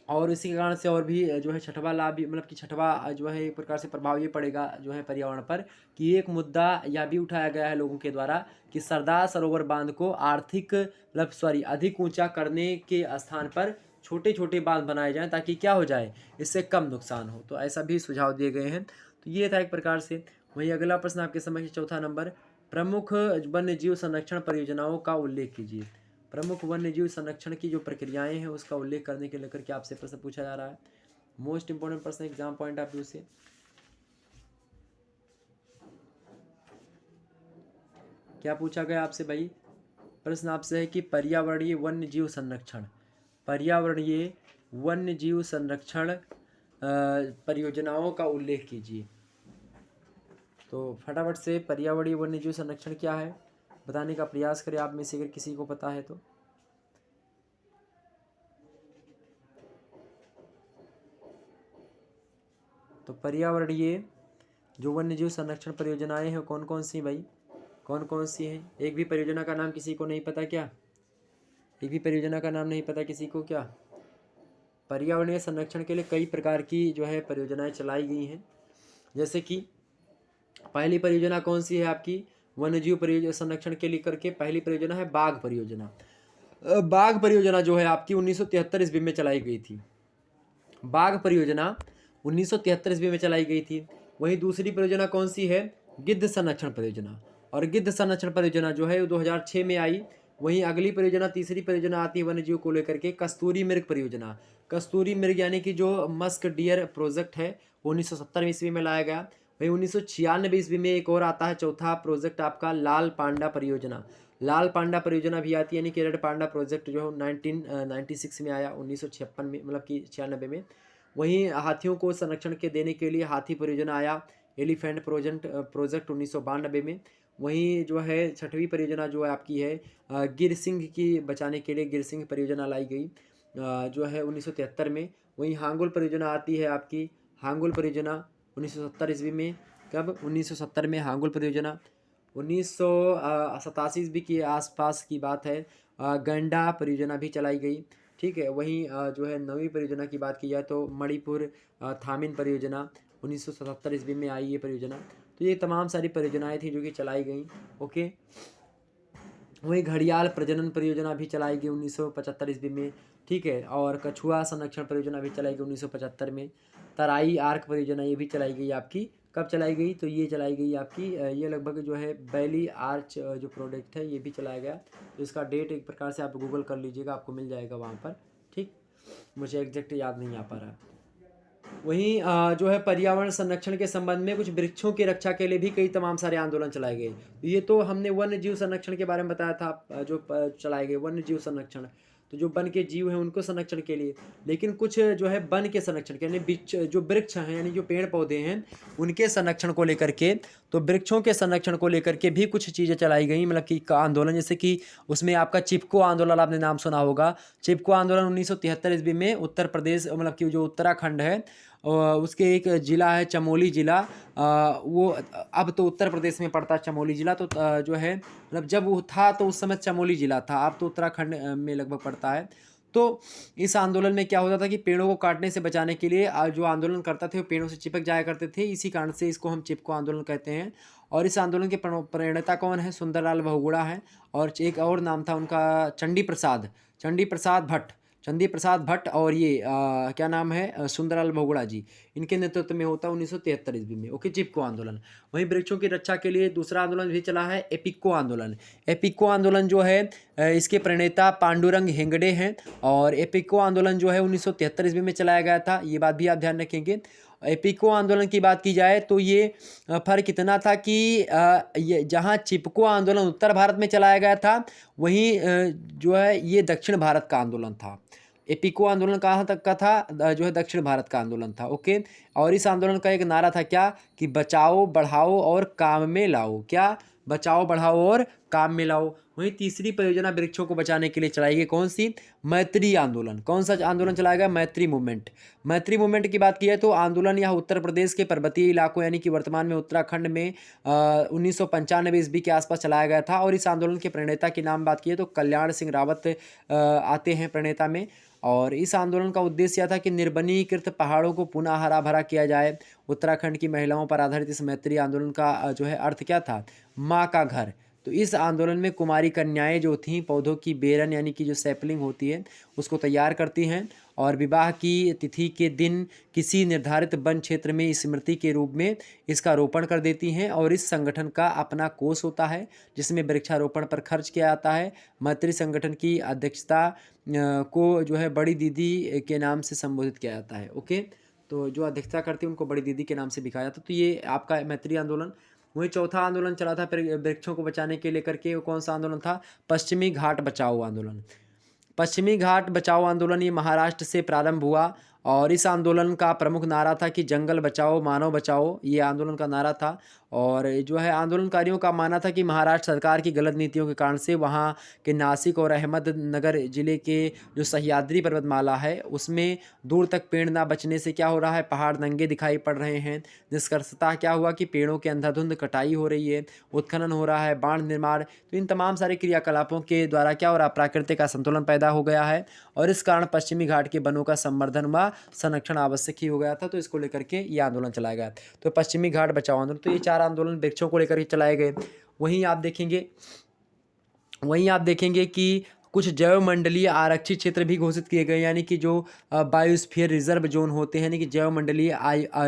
और इसी के कारण से और भी जो है छठवां लाभ भी मतलब कि छठवां जो है एक प्रकार से प्रभाव ये पड़ेगा जो है पर्यावरण पर कि एक मुद्दा यह भी उठाया गया है लोगों के द्वारा कि सरदार सरोवर बांध को आर्थिक मतलब अधिक ऊंचा करने के स्थान पर छोटे छोटे बांध बनाए जाएं ताकि क्या हो जाए इससे कम नुकसान हो। तो ऐसा भी सुझाव दिए गए हैं। तो ये था एक प्रकार से। वहीं अगला प्रश्न आपके समक्ष चौथा नंबर प्रमुख वन्य जीव संरक्षण परियोजनाओं का उल्लेख कीजिए। प्रमुख वन्य जीव संरक्षण की जो प्रक्रियाएं हैं उसका उल्लेख करने के लेकर के आपसे प्रश्न पूछा जा रहा है। मोस्ट इंपोर्टेंट प्रश्न एग्जाम पॉइंट ऑफ व्यू से। क्या पूछा गया आपसे भाई प्रश्न आपसे है कि पर्यावरणीय वन्य जीव संरक्षण पर्यावरणीय वन्य जीव संरक्षण परियोजनाओं का उल्लेख कीजिए। तो फटाफट से पर्यावरणीय वन्य जीव संरक्षण क्या है बताने का प्रयास करें आप में से अगर किसी को पता है तो। तो पर्यावरणीय जो वन्य जीव संरक्षण परियोजनाएं हैं कौन कौन सी भाई कौन कौन सी हैं। एक भी परियोजना का नाम किसी को नहीं पता क्या। एक भी परियोजना का नाम नहीं पता किसी को क्या। पर्यावरणीय संरक्षण के लिए कई प्रकार की जो है परियोजनाएं चलाई गई हैं। जैसे कि पहली परियोजना कौन सी है आपकी वन्यजीव परियोजना संरक्षण के लिए करके पहली परियोजना है बाघ परियोजना। बाघ परियोजना जो है आपकी 1973 ईस्वी में चलाई गई थी। बाघ परियोजना 1973 ईस्वी में चलाई गई थी। वहीं दूसरी परियोजना कौन सी है? गिद्ध संरक्षण परियोजना। और गिद्ध संरक्षण परियोजना जो है वो 2006 में आई। वहीं अगली परियोजना, तीसरी परियोजना आती है वन्य जीव को लेकर के, कस्तूरी मृग परियोजना। कस्तूरी मृग यानी कि जो मस्क डियर प्रोजेक्ट है, 1970 ईस्वी में लाया गया। वहीं 1996 ईस्वी में एक और आता है चौथा प्रोजेक्ट आपका, लाल पांडा परियोजना। लाल पांडा परियोजना भी आती है, यानी कि रेड पांडा प्रोजेक्ट जो है 1996 में आया, 1956 में, मतलब कि 96 में। वहीं हाथियों को संरक्षण के देने के लिए हाथी परियोजना आया, एलिफेंट प्रोजेक्ट 1992 में। वहीं जो है छठवीं परियोजना जो है आपकी है गिर सिंह की बचाने के लिए गिर सिंह परियोजना लाई गई जो है 1973 में। वहीं हांगुल परियोजना आती है आपकी, हांगुल परियोजना 1970 ईस्वी में। कब? 1970 में हांगुल परियोजना। 1987 ईस्वी के आसपास की बात है, गंडा परियोजना भी चलाई गई। ठीक है। वहीं जो है नवीं परियोजना की बात की जाए तो मणिपुर थामिन परियोजना 1977 ईस्वी में आई ये परियोजना। तो ये तमाम सारी परियोजनाएं थी जो कि चलाई गई। ओके। वहीं घड़ियाल प्रजनन परियोजना भी चलाई गई 1975 ईस्वी में। ठीक है। और कछुआ संरक्षण परियोजना भी चलाई गई 1975 में। तराई आर्क परियोजना ये भी चलाई गई आपकी। कब चलाई गई? तो ये चलाई गई आपकी ये लगभग जो है बैली आर्च जो प्रोडक्ट है ये भी चलाया गया। तो इसका डेट एक प्रकार से आप गूगल कर लीजिएगा, आपको मिल जाएगा वहाँ पर। ठीक, मुझे एग्जैक्ट याद नहीं आ पा रहा। वहीं जो है पर्यावरण संरक्षण के संबंध में कुछ वृक्षों की रक्षा के लिए भी कई तमाम सारे आंदोलन चलाए गए। ये तो हमने वन्य जीव संरक्षण के बारे में बताया था, जो चलाए गए वन्य जीव संरक्षण, तो जो वन के जीव हैं उनको संरक्षण के लिए। लेकिन कुछ जो है वन के संरक्षण के, यानी जो वृक्ष हैं, यानी जो पेड़ पौधे हैं उनके संरक्षण को लेकर के, तो वृक्षों के संरक्षण को लेकर के भी कुछ चीज़ें चलाई गई, मतलब कि आंदोलन। जैसे कि उसमें आपका चिपको आंदोलन, आपने नाम सुना होगा। चिपको आंदोलन 1973 ईस्वी में उत्तर प्रदेश, मतलब कि जो उत्तराखंड है उसके एक ज़िला है चमोली ज़िला, वो अब तो उत्तर प्रदेश में पड़ता है चमोली ज़िला। तो जो है मतलब जब वो था तो उस समय चमोली ज़िला था, अब तो उत्तराखंड में लगभग पड़ता है। तो इस आंदोलन में क्या होता था कि पेड़ों को काटने से बचाने के लिए जो आंदोलन करता थे वो पेड़ों से चिपक जाया करते थे। इसी कारण से इसको हम चिपको आंदोलन कहते हैं। और इस आंदोलन के प्रणेता कौन है? सुंदरलाल बहुगुणा है। और एक और नाम था उनका, चंडी प्रसाद भट्ट। चंदी प्रसाद भट्ट और ये क्या नाम है, सुंदरलाल बहुगुणा जी, इनके नेतृत्व में होता है 1973 ईस्वी में। ओके, चिपको आंदोलन। वहीं वृक्षों की रक्षा के लिए दूसरा आंदोलन भी चला है, एपिको आंदोलन। एपिको आंदोलन जो है इसके प्रणेता पांडुरंग हेगड़े हैं। और एपिको आंदोलन जो है 1973 ईस्वी में चलाया गया था, ये बात भी आप ध्यान रखेंगे। एपिको आंदोलन की बात की जाए तो ये फर्क इतना था कि ये जहाँ चिपको आंदोलन उत्तर भारत में चलाया गया था, वहीं जो है ये दक्षिण भारत का आंदोलन था। एपिको आंदोलन कहाँ तक का था? जो है दक्षिण भारत का आंदोलन था। ओके। और इस आंदोलन का एक नारा था क्या? कि बचाओ बढ़ाओ और काम में लाओ। क्या? बचाओ बढ़ाओ और काम में लाओ। वहीं तीसरी परियोजना वृक्षों को बचाने के लिए चलाई गई, कौन सी? मैत्री आंदोलन। कौन सा आंदोलन चलाया गया? मैत्री मूवमेंट। मैत्री मूवमेंट की बात की है तो आंदोलन यह उत्तर प्रदेश के पर्वतीय इलाकों, यानी कि वर्तमान में उत्तराखंड में 1995 ईस्वी के आसपास चलाया गया था। और इस आंदोलन के प्रणेता की नाम बात की है तो कल्याण सिंह रावत आते हैं प्रणेता में। और इस आंदोलन का उद्देश्य यह था कि निर्वनीकृत पहाड़ों को पुनः हरा भरा किया जाए। उत्तराखंड की महिलाओं पर आधारित इस मैत्री आंदोलन का जो है अर्थ क्या था? माँ का घर। तो इस आंदोलन में कुमारी कन्याएं जो थीं पौधों की बेरन, यानी कि जो सैपलिंग होती है, उसको तैयार करती हैं और विवाह की तिथि के दिन किसी निर्धारित वन क्षेत्र में स्मृति के रूप में इसका रोपण कर देती हैं। और इस संगठन का अपना कोष होता है जिसमें वृक्षारोपण पर खर्च किया जाता है। मैत्री संगठन की अध्यक्षता को जो है बड़ी दीदी के नाम से संबोधित किया जाता है। ओके, तो जो अध्यक्षता करती है उनको बड़ी दीदी के नाम से दिखाया जाता है। तो ये आपका मैत्री आंदोलन। वहीं चौथा आंदोलन चला था फिर वृक्षों को बचाने के लेकर के, वो कौन सा आंदोलन था? पश्चिमी घाट बचाओ आंदोलन। पश्चिमी घाट बचाओ आंदोलन ये महाराष्ट्र से प्रारंभ हुआ। और इस आंदोलन का प्रमुख नारा था कि जंगल बचाओ मानव बचाओ, ये आंदोलन का नारा था। और जो है आंदोलनकारियों का मानना था कि महाराष्ट्र सरकार की गलत नीतियों के कारण से वहाँ के नासिक और अहमदनगर ज़िले के जो सह्याद्री पर्वतमाला है उसमें दूर तक पेड़ ना बचने से क्या हो रहा है? पहाड़ नंगे दिखाई पड़ रहे हैं। निष्कर्षतः क्या हुआ कि पेड़ों की अंधाधुंध कटाई हो रही है, उत्खनन हो रहा है, बाढ़ निर्माण। तो इन तमाम सारे क्रियाकलापों के द्वारा क्या हो रहा है? प्राकृतिक असंतुलन पैदा हो गया है। और इस कारण पश्चिमी घाट के वनों का संवर्धन व संरक्षण आवश्यक ही हो गया था। तो इसको लेकर के ये आंदोलन चलाया गया। तो पश्चिमी घाट बचाओ आंदोलन, तो ये 4 आंदोलन वृक्षों को लेकर के चलाए गए। वहीं आप देखेंगे कि कुछ जैव मंडलीय आरक्षित क्षेत्र भी घोषित किए गए, यानी कि जो बायोस्फीयर रिजर्व जोन होते हैं, यानी कि जैव मंडलीय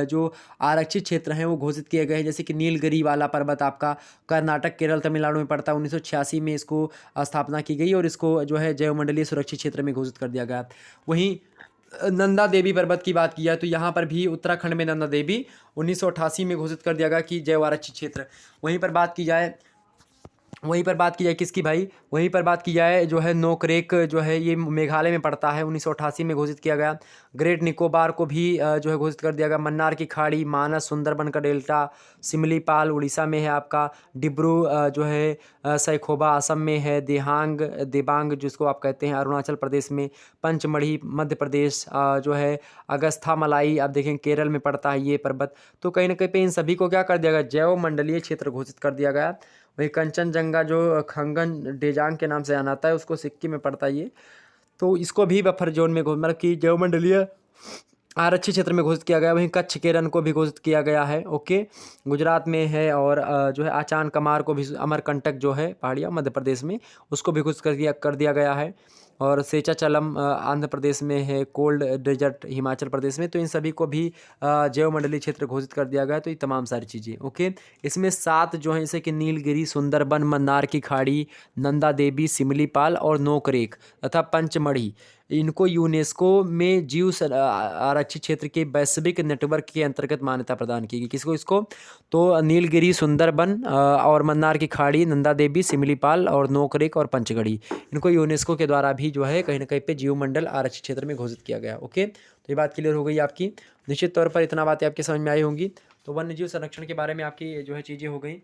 जो आरक्षित क्षेत्र हैं वो घोषित किए गए हैं। जैसे कि नीलगिरी वाला पर्वत आपका कर्नाटक, केरल, तमिलनाडु में पड़ता है। 1986 में इसको स्थापना की गई और इसको जो है जैव मंडलीय सुरक्षित क्षेत्र में घोषित कर दिया गया। वहीं नंदा देवी पर्वत की बात की जाए तो यहाँ पर भी उत्तराखंड में नंदा देवी 1988 में घोषित कर दिया गया कि जैव आरक्षित क्षेत्र। वहीं पर बात की जाए किसकी भाई, वहीं पर बात की जाए जो है नोकरेक जो है ये मेघालय में पड़ता है, 1988 में घोषित किया गया। ग्रेट निकोबार को भी जो है घोषित कर दिया गया। मन्नार की खाड़ी, मानस, सुंदरबन का डेल्टा, सिमलीपाल उड़ीसा में है आपका, डिब्रू जो है सैखोवा असम में है, देबांग जिसको आप कहते हैं अरुणाचल प्रदेश में, पंचमढ़ी मध्य प्रदेश जो है, अगस्थामलाई आप देखें केरल में पड़ता है ये पर्वत। तो कहीं ना कहीं पे इन सभी को क्या कर दिया गया, जैव मंडलीय क्षेत्र घोषित कर दिया गया। वही कंचनजंगा जो खंगन डेजांग के नाम से जाना जाता है उसको सिक्किम में पड़ता है ये, तो इसको भी बफर जोन में मतलब कि जैवमंडलीय आरक्षित क्षेत्र में घोषित किया गया। वहीं कच्छ के रण को भी घोषित किया गया है, ओके, गुजरात में है। और जो है आचान कमार को भी, अमरकंटक जो है पहाड़ियाँ मध्य प्रदेश में, उसको भी घोषित कर दिया गया है। और सेचाचलम आंध्र प्रदेश में है, कोल्ड डेजर्ट हिमाचल प्रदेश में। तो इन सभी को भी जैवमंडलीय क्षेत्र घोषित कर दिया गया है। तो ये तमाम सारी चीज़ें, ओके। इसमें 7 जो हैं जैसे कि नीलगिरी, सुंदरबन, मन्नार की खाड़ी, नंदा देवी, सिमलीपाल और नोकरेक तथा पंचमढ़ी, इनको यूनेस्को में जीव आरक्षित क्षेत्र के वैश्विक नेटवर्क के अंतर्गत मान्यता प्रदान की गई। किसको, इसको? तो नीलगिरी, सुंदरबन और मन्नार की खाड़ी, नंदा देवी, सिमलीपाल और नोकरेक और पंचगढ़ी, इनको यूनेस्को के द्वारा भी जो है कहीं ना कहीं पे जीवमंडल आरक्षित क्षेत्र में घोषित किया गया, ओके। तो ये बात क्लियर हो गई आपकी। निश्चित तौर पर इतना बातें आपके समझ में आई होंगी। तो वन्य जीव संरक्षण के बारे में आपकी जो है चीज़ें हो गई।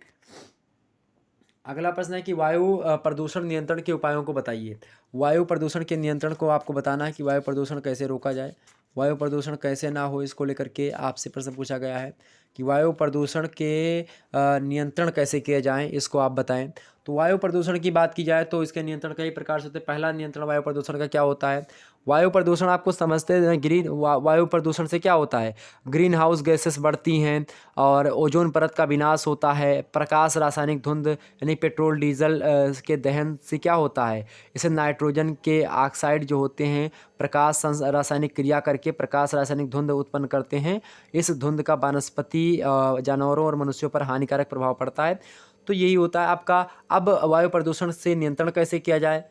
अगला प्रश्न है कि वायु प्रदूषण नियंत्रण के उपायों को बताइए। वायु प्रदूषण के नियंत्रण को आपको बताना है कि वायु प्रदूषण कैसे रोका जाए, वायु प्रदूषण कैसे ना हो, इसको लेकर के आपसे प्रश्न पूछा गया है कि वायु प्रदूषण के नियंत्रण कैसे किए जाएं, इसको आप बताएं। तो वायु प्रदूषण की बात की जाए तो इसके नियंत्रण कई प्रकार से होते हैं। पहला नियंत्रण वायु प्रदूषण का क्या होता है? वायु प्रदूषण आपको समझते हैं, वायु प्रदूषण से क्या होता है? ग्रीन हाउस गैसेस बढ़ती हैं और ओजोन परत का विनाश होता है। प्रकाश रासायनिक धुंध यानी पेट्रोल डीजल के दहन से क्या होता है? इसे नाइट्रोजन के ऑक्साइड जो होते हैं प्रकाश रासायनिक क्रिया करके प्रकाश रासायनिक धुंध उत्पन्न करते हैं। इस धुंध का वनस्पति जानवरों और मनुष्यों पर हानिकारक प्रभाव पड़ता है। तो यही होता है आपका। अब वायु प्रदूषण से नियंत्रण कैसे किया जाए?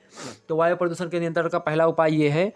तो वायु प्रदूषण के नियंत्रण का पहला उपाय ये है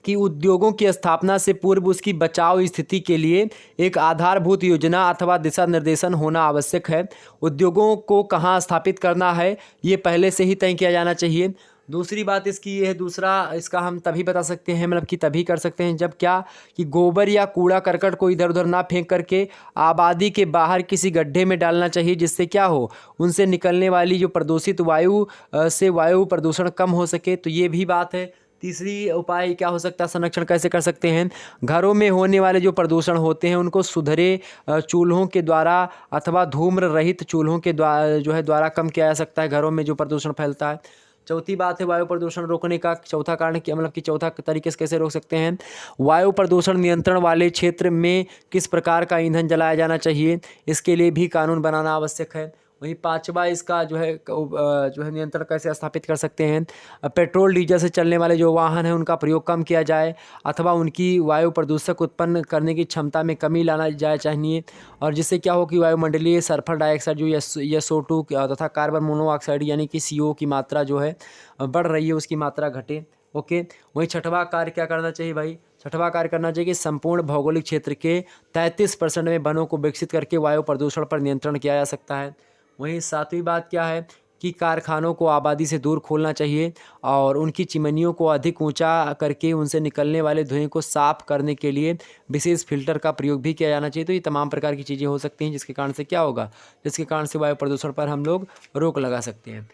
कि उद्योगों की स्थापना से पूर्व उसकी बचाव स्थिति के लिए एक आधारभूत योजना अथवा दिशा निर्देशन होना आवश्यक है। उद्योगों को कहाँ स्थापित करना है ये पहले से ही तय किया जाना चाहिए। दूसरी बात इसकी ये है, दूसरा इसका हम तभी बता सकते हैं, मतलब कि तभी कर सकते हैं जब क्या, कि गोबर या कूड़ा करकट को इधर उधर ना फेंक करके आबादी के बाहर किसी गड्ढे में डालना चाहिए, जिससे क्या हो, उनसे निकलने वाली जो प्रदूषित वायु से वायु प्रदूषण कम हो सके। तो ये भी बात है। तीसरी उपाय क्या हो सकता है, संरक्षण कैसे कर सकते हैं? घरों में होने वाले जो प्रदूषण होते हैं उनको सुधरे चूल्हों के द्वारा अथवा धूम्र रहित चूल्हों के द्वारा कम किया जा सकता है, घरों में जो प्रदूषण फैलता है। चौथी बात है वायु प्रदूषण रोकने का चौथा कारण, मतलब कि चौथा तरीके से कैसे रोक सकते हैं? वायु प्रदूषण नियंत्रण वाले क्षेत्र में किस प्रकार का ईंधन जलाया जाना चाहिए, इसके लिए भी कानून बनाना आवश्यक है। वहीं पांचवा इसका जो है नियंत्रण कैसे स्थापित कर सकते हैं? पेट्रोल डीजल से चलने वाले जो वाहन हैं उनका प्रयोग कम किया जाए अथवा उनकी वायु प्रदूषक उत्पन्न करने की क्षमता में कमी लाना जाए चाहिए, और जिससे क्या हो कि वायुमंडलीय सल्फर डाइऑक्साइड जो SO2 तथा कार्बन मोनोऑक्साइड यानी कि CO की मात्रा जो है बढ़ रही है उसकी मात्रा घटे, ओके। वहीं छठवां कार्य क्या करना चाहिए भाई? छठवां कार्य करना चाहिए कि संपूर्ण भौगोलिक क्षेत्र के 33% में वनों को विकसित करके वायु प्रदूषण पर नियंत्रण किया जा सकता है। वहीं सातवीं बात क्या है कि कारखानों को आबादी से दूर खोलना चाहिए और उनकी चिमनियों को अधिक ऊंचा करके उनसे निकलने वाले धुएं को साफ करने के लिए विशेष फिल्टर का प्रयोग भी किया जाना चाहिए। तो ये तमाम प्रकार की चीज़ें हो सकती हैं जिसके कारण से क्या होगा, जिसके कारण से वायु प्रदूषण पर हम लोग रोक लगा सकते हैं।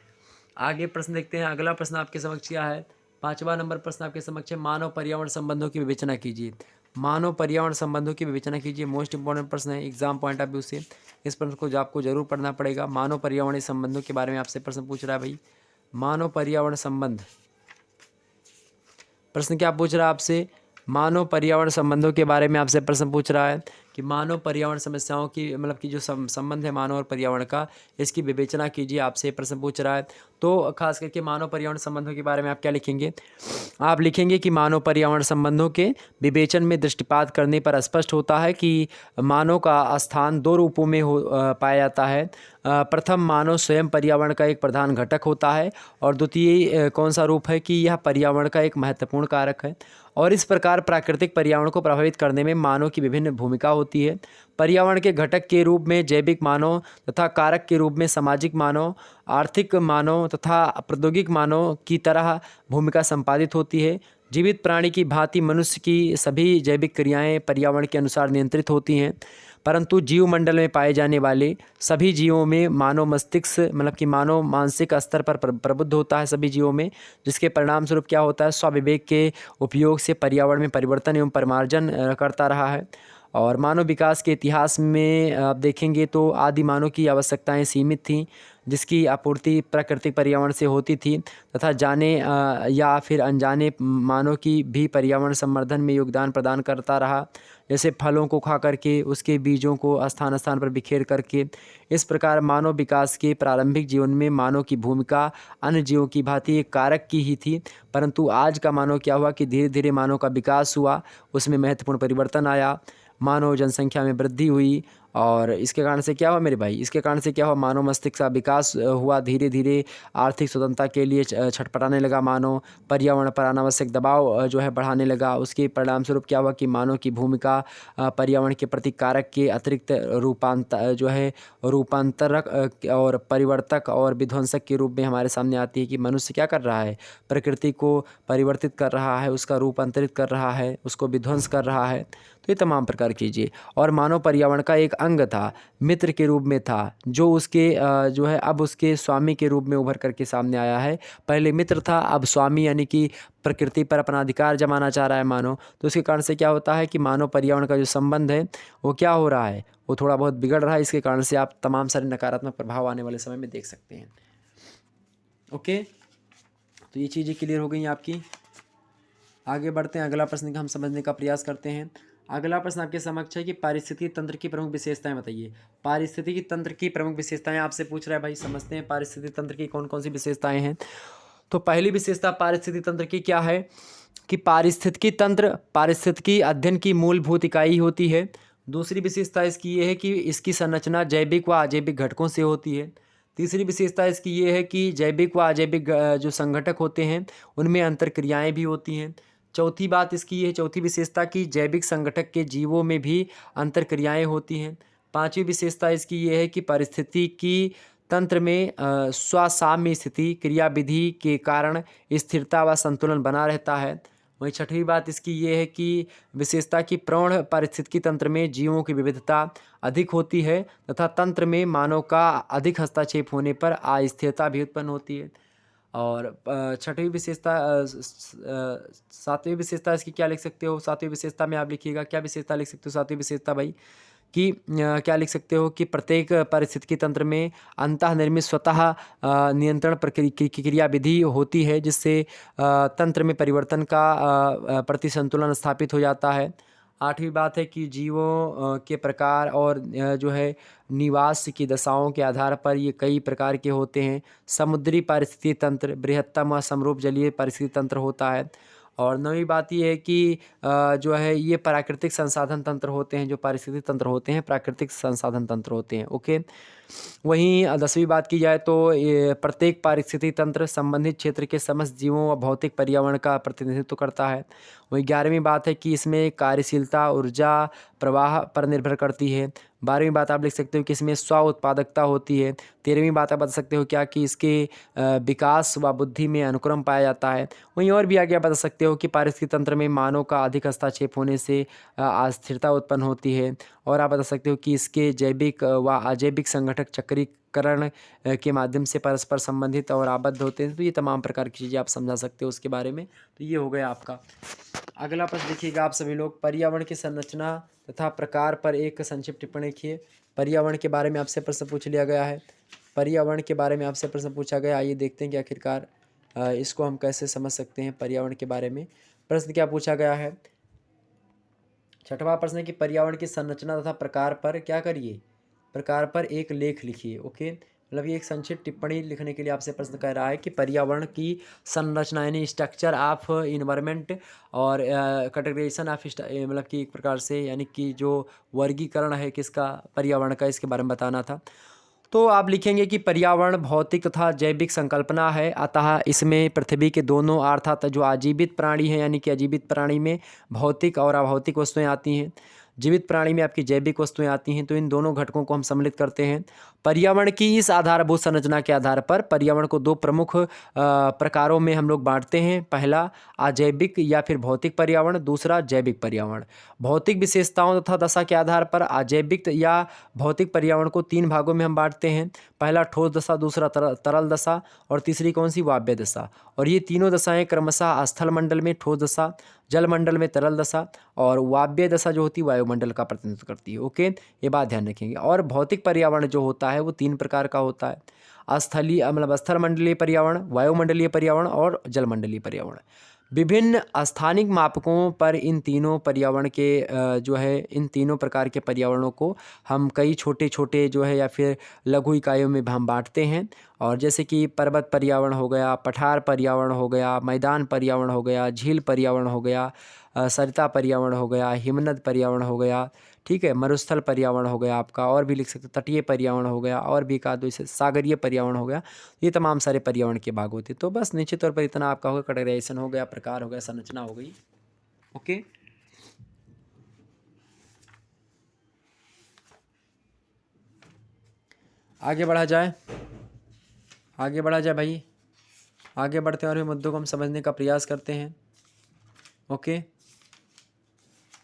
आगे प्रश्न देखते हैं। अगला प्रश्न आपके समक्ष क्या है? 5वां नंबर प्रश्न आपके समक्ष है, मानव पर्यावरण संबंधों की विवेचना कीजिए। मानव पर्यावरण संबंधों की विवेचना कीजिए, मोस्ट इंपॉर्टेंट प्रश्न है एग्जाम पॉइंट ऑफ व्यू से। इस प्रश्न को आपको जरूर पढ़ना पड़ेगा। मानव पर्यावरण संबंधों के बारे में आपसे प्रश्न पूछ रहा है भाई। मानव पर्यावरण संबंध प्रश्न क्या पूछ रहा है आपसे? मानव पर्यावरण संबंधों के बारे में आपसे प्रश्न पूछ रहा है कि मानव पर्यावरण समस्याओं की मतलब कि जो संबंध है मानव और पर्यावरण का, इसकी विवेचना कीजिए, आपसे प्रश्न पूछ रहा है। तो खास करके मानव पर्यावरण संबंधों के बारे में आप क्या लिखेंगे? आप लिखेंगे कि मानव पर्यावरण संबंधों के विवेचन में दृष्टिपात करने पर स्पष्ट होता है कि मानव का स्थान दो रूपों में पाया जाता है। प्रथम, मानव स्वयं पर्यावरण का एक प्रधान घटक होता है, और द्वितीय कौन सा रूप है कि यह पर्यावरण का एक महत्वपूर्ण कारक है। और इस प्रकार प्राकृतिक पर्यावरण को प्रभावित करने में मानव की विभिन्न भूमिका होती है। पर्यावरण के घटक के रूप में जैविक मानव तथा कारक के रूप में सामाजिक मानव, आर्थिक मानव तथा प्रौद्योगिक मानव की तरह भूमिका संपादित होती है। जीवित प्राणी की भांति मनुष्य की सभी जैविक क्रियाएं पर्यावरण के अनुसार नियंत्रित होती हैं, परंतु जीवमंडल में पाए जाने वाले सभी जीवों में मानव मस्तिष्क मतलब कि मानव मानसिक स्तर पर प्रबुद्ध होता है सभी जीवों में, जिसके परिणाम स्वरूप क्या होता है, स्वविवेक के उपयोग से पर्यावरण में परिवर्तन एवं परिमार्जन करता रहा है। और मानव विकास के इतिहास में आप देखेंगे तो आदि मानव की आवश्यकताएं सीमित थीं, जिसकी आपूर्ति प्राकृतिक पर्यावरण से होती थी, तथा जाने या फिर अनजाने मानव की भी पर्यावरण संवर्धन में योगदान प्रदान करता रहा, जैसे फलों को खा करके, उसके बीजों को स्थान स्थान पर बिखेर करके। इस प्रकार मानव विकास के प्रारंभिक जीवन में मानव की भूमिका अन्य जीवों की भांति एक कारक की ही थी, परंतु आज का मानव क्या हुआ कि धीरे धीरे मानव का विकास हुआ, उसमें महत्वपूर्ण परिवर्तन आया, मानव जनसंख्या में वृद्धि हुई, और इसके कारण से क्या हुआ मेरे भाई, इसके कारण से क्या हुआ, मानव मस्तिष्क का विकास हुआ, धीरे धीरे आर्थिक स्वतंत्रता के लिए छटपटाने लगा मानव, पर्यावरण पर अनावश्यक दबाव जो है बढ़ाने लगा। उसके परिणाम स्वरूप क्या हुआ कि मानव की भूमिका पर्यावरण के प्रति कारक के अतिरिक्त रूपांतरक और परिवर्तक और विध्वंसक के रूप में हमारे सामने आती है कि मनुष्य क्या कर रहा है, प्रकृति को परिवर्तित कर रहा है, उसका रूपांतरित कर रहा है, उसको विध्वंस कर रहा है। तो ये तमाम प्रकार कीजिए। और मानव पर्यावरण का एक अंग था, मित्र के रूप में था, जो उसके जो है अब उसके स्वामी के रूप में उभर करके सामने आया है। पहले मित्र था, अब स्वामी, यानी कि प्रकृति पर अपना अधिकार जमाना चाह रहा है मानव। तो उसके कारण से क्या होता है कि मानव पर्यावरण का जो संबंध है वो क्या हो रहा है, वो थोड़ा बहुत बिगड़ रहा है। इसके कारण से आप तमाम सारे नकारात्मक प्रभाव आने वाले समय में देख सकते हैं। ओके, तो ये चीज़ें क्लियर हो गई आपकी। आगे बढ़ते हैं, अगला प्रश्न का हम समझने का प्रयास करते हैं। अगला प्रश्न आपके समक्ष है कि पारिस्थितिकी तंत्र की प्रमुख विशेषताएं बताइए। पारिस्थितिकी तंत्र की प्रमुख विशेषताएं आपसे पूछ रहा है भाई, समझते हैं पारिस्थितिकी तंत्र की कौन कौन सी विशेषताएं हैं। तो पहली विशेषता पारिस्थितिकी तंत्र की क्या है कि पारिस्थितिकी तंत्र पारिस्थितिकी अध्ययन की मूलभूत इकाई होती है। दूसरी विशेषता इसकी ये है कि इसकी संरचना जैविक व अजैविक घटकों से होती है। तीसरी विशेषता इसकी ये है कि जैविक व अजैविक जो संघटक होते हैं उनमें अंतर्क्रियाएं भी होती हैं। चौथी बात इसकी ये है, चौथी विशेषता की जैविक संगठक के जीवों में भी अंतर्क्रियाएं होती हैं। पांचवी विशेषता इसकी ये है कि पारिस्थितिकी तंत्र में स्वसाम्य स्थिति क्रियाविधि के कारण स्थिरता व संतुलन बना रहता है। वहीं छठवीं बात इसकी ये है कि विशेषता की प्रौढ़ पारिस्थितिकी तंत्र में जीवों की विविधता अधिक होती है, तथा तंत्र में मानव का अधिक हस्तक्षेप होने पर अस्थिरता भी उत्पन्न होती है। और छठवीं विशेषता सातवीं विशेषता इसकी क्या लिख सकते हो, सातवीं विशेषता में आप लिखिएगा, क्या विशेषता लिख सकते हो सातवीं विशेषता भाई कि क्या लिख सकते हो कि प्रत्येक पारिस्थितिकी तंत्र में अंतःनिर्मित स्वतः नियंत्रण क्रिया विधि होती है, जिससे तंत्र में परिवर्तन का प्रति संतुलन स्थापित हो जाता है। आठवीं बात है कि जीवों के प्रकार और जो है निवास की दशाओं के आधार पर ये कई प्रकार के होते हैं। समुद्री पारिस्थितिकी तंत्र बृहत्तम व समरूप जलीय पारिस्थितिकी तंत्र होता है। और नवीं बात ये है कि जो है ये प्राकृतिक संसाधन तंत्र होते हैं, जो पारिस्थितिक तंत्र होते हैं प्राकृतिक संसाधन तंत्र होते हैं। ओके, वहीं 10वीं बात की जाए तो ये प्रत्येक पारिस्थितिक तंत्र संबंधित क्षेत्र के समस्त जीवों व भौतिक पर्यावरण का प्रतिनिधित्व करता है। वहीं 11वीं बात है कि इसमें कार्यशीलता ऊर्जा प्रवाह पर निर्भर करती है। 12वीं बात आप लिख सकते हो कि इसमें स्व उत्पादकता होती है। 13वीं बात आप बता सकते हो क्या कि इसके विकास व बुद्धि में अनुक्रम पाया जाता है। वहीं और भी आगे आप बता सकते हो कि पारिस्थितिक तंत्र में मानव का अधिक हस्तक्षेप होने से अस्थिरता उत्पन्न होती है। और आप बता सकते हो कि इसके जैविक व अजैविक संगठक चक्रीकरण के माध्यम से परस्पर संबंधित और आबद्ध होते हैं। तो ये तमाम प्रकार की चीज़ें आप समझा सकते हो उसके बारे में। तो ये हो गया आपका। अगला प्रश्न देखिएगा आप सभी लोग, पर्यावरण की संरचना तथा प्रकार पर एक संक्षिप्त टिप्पणी लिखिए। पर्यावरण के बारे में आपसे प्रश्न पूछ लिया गया है, पर्यावरण के बारे में आपसे प्रश्न पूछा गया। आइए देखते हैं कि आखिरकार इसको हम कैसे समझ सकते हैं। पर्यावरण के बारे में प्रश्न क्या पूछा गया है छठवां प्रश्न है कि पर्यावरण की संरचना तथा प्रकार पर क्या करिए, प्रकार पर एक लेख लिखिए। ओके, मतलब ये एक संक्षिप्त टिप्पणी लिखने के लिए आपसे प्रश्न कह रहा है कि पर्यावरण की संरचना यानी स्ट्रक्चर ऑफ इन्वायरमेंट और कैटेगराइजेशन ऑफ मतलब कि एक प्रकार से यानी कि जो वर्गीकरण है किसका, पर्यावरण का, इसके बारे में बताना था। तो आप लिखेंगे कि पर्यावरण भौतिक तथा जैविक संकल्पना है, अतः इसमें पृथ्वी के दोनों अर्थात जो आजीवित प्राणी हैं यानी कि आजीवित प्राणी में भौतिक और अभौतिक वस्तुएं आती हैं, जीवित प्राणी में आपकी जैविक वस्तुएं आती हैं, तो इन दोनों घटकों को हम सम्मिलित करते हैं। पर्यावरण की इस आधारभूत संरचना के आधार पर पर्यावरण को दो प्रमुख प्रकारों में हम लोग बांटते हैं। पहला अजैविक या फिर भौतिक पर्यावरण, दूसरा जैविक पर्यावरण। भौतिक विशेषताओं तथा दशा के आधार पर अजैविक या भौतिक पर्यावरण को तीन भागों में हम बांटते हैं। पहला ठोस दशा, दूसरा तरल दशा और तीसरी कौन सी, वायव्य दशा। और ये तीनों दशाएं क्रमशः स्थल मंडल में ठोस दशा, जल मंडल में तरल दशा और वायव्य दशा जो होती है वायुमंडल का प्रतिनिधित्व करती है। ओके, ये बात ध्यान रखेंगे। और भौतिक पर्यावरण जो होता है वो तीन प्रकार का होता है, स्थलीय मतलब स्थल मंडलीय पर्यावरण, वायुमंडलीय पर्यावरण और जलमंडलीय पर्यावरण। विभिन्न स्थानिक मापकों पर इन तीनों पर्यावरण के जो है इन तीनों प्रकार के पर्यावरणों को हम कई छोटे छोटे जो है या फिर लघु इकाइयों में हम बांटते हैं। और जैसे कि पर्वत पर्यावरण हो गया, पठार पर्यावरण हो गया, मैदान पर्यावरण हो गया, झील पर्यावरण हो गया, सरिता पर्यावरण हो गया, हिमनद पर्यावरण हो गया, ठीक है, मरुस्थल पर्यावरण हो गया आपका, और भी लिख सकते हैं तटीय पर्यावरण हो गया, और भी का जैसे सागरीय पर्यावरण हो गया। ये तमाम सारे पर्यावरण के भाग होते हैं। तो बस निश्चित तौर पर इतना आपका होगा, कैटेगराइजेशन हो गया, प्रकार हो गया, संरचना हो गई। ओके, आगे बढ़ा जाए, आगे बढ़ा जाए भाई, आगे बढ़ते हैं और मुद्दों को हम समझने का प्रयास करते हैं। ओके,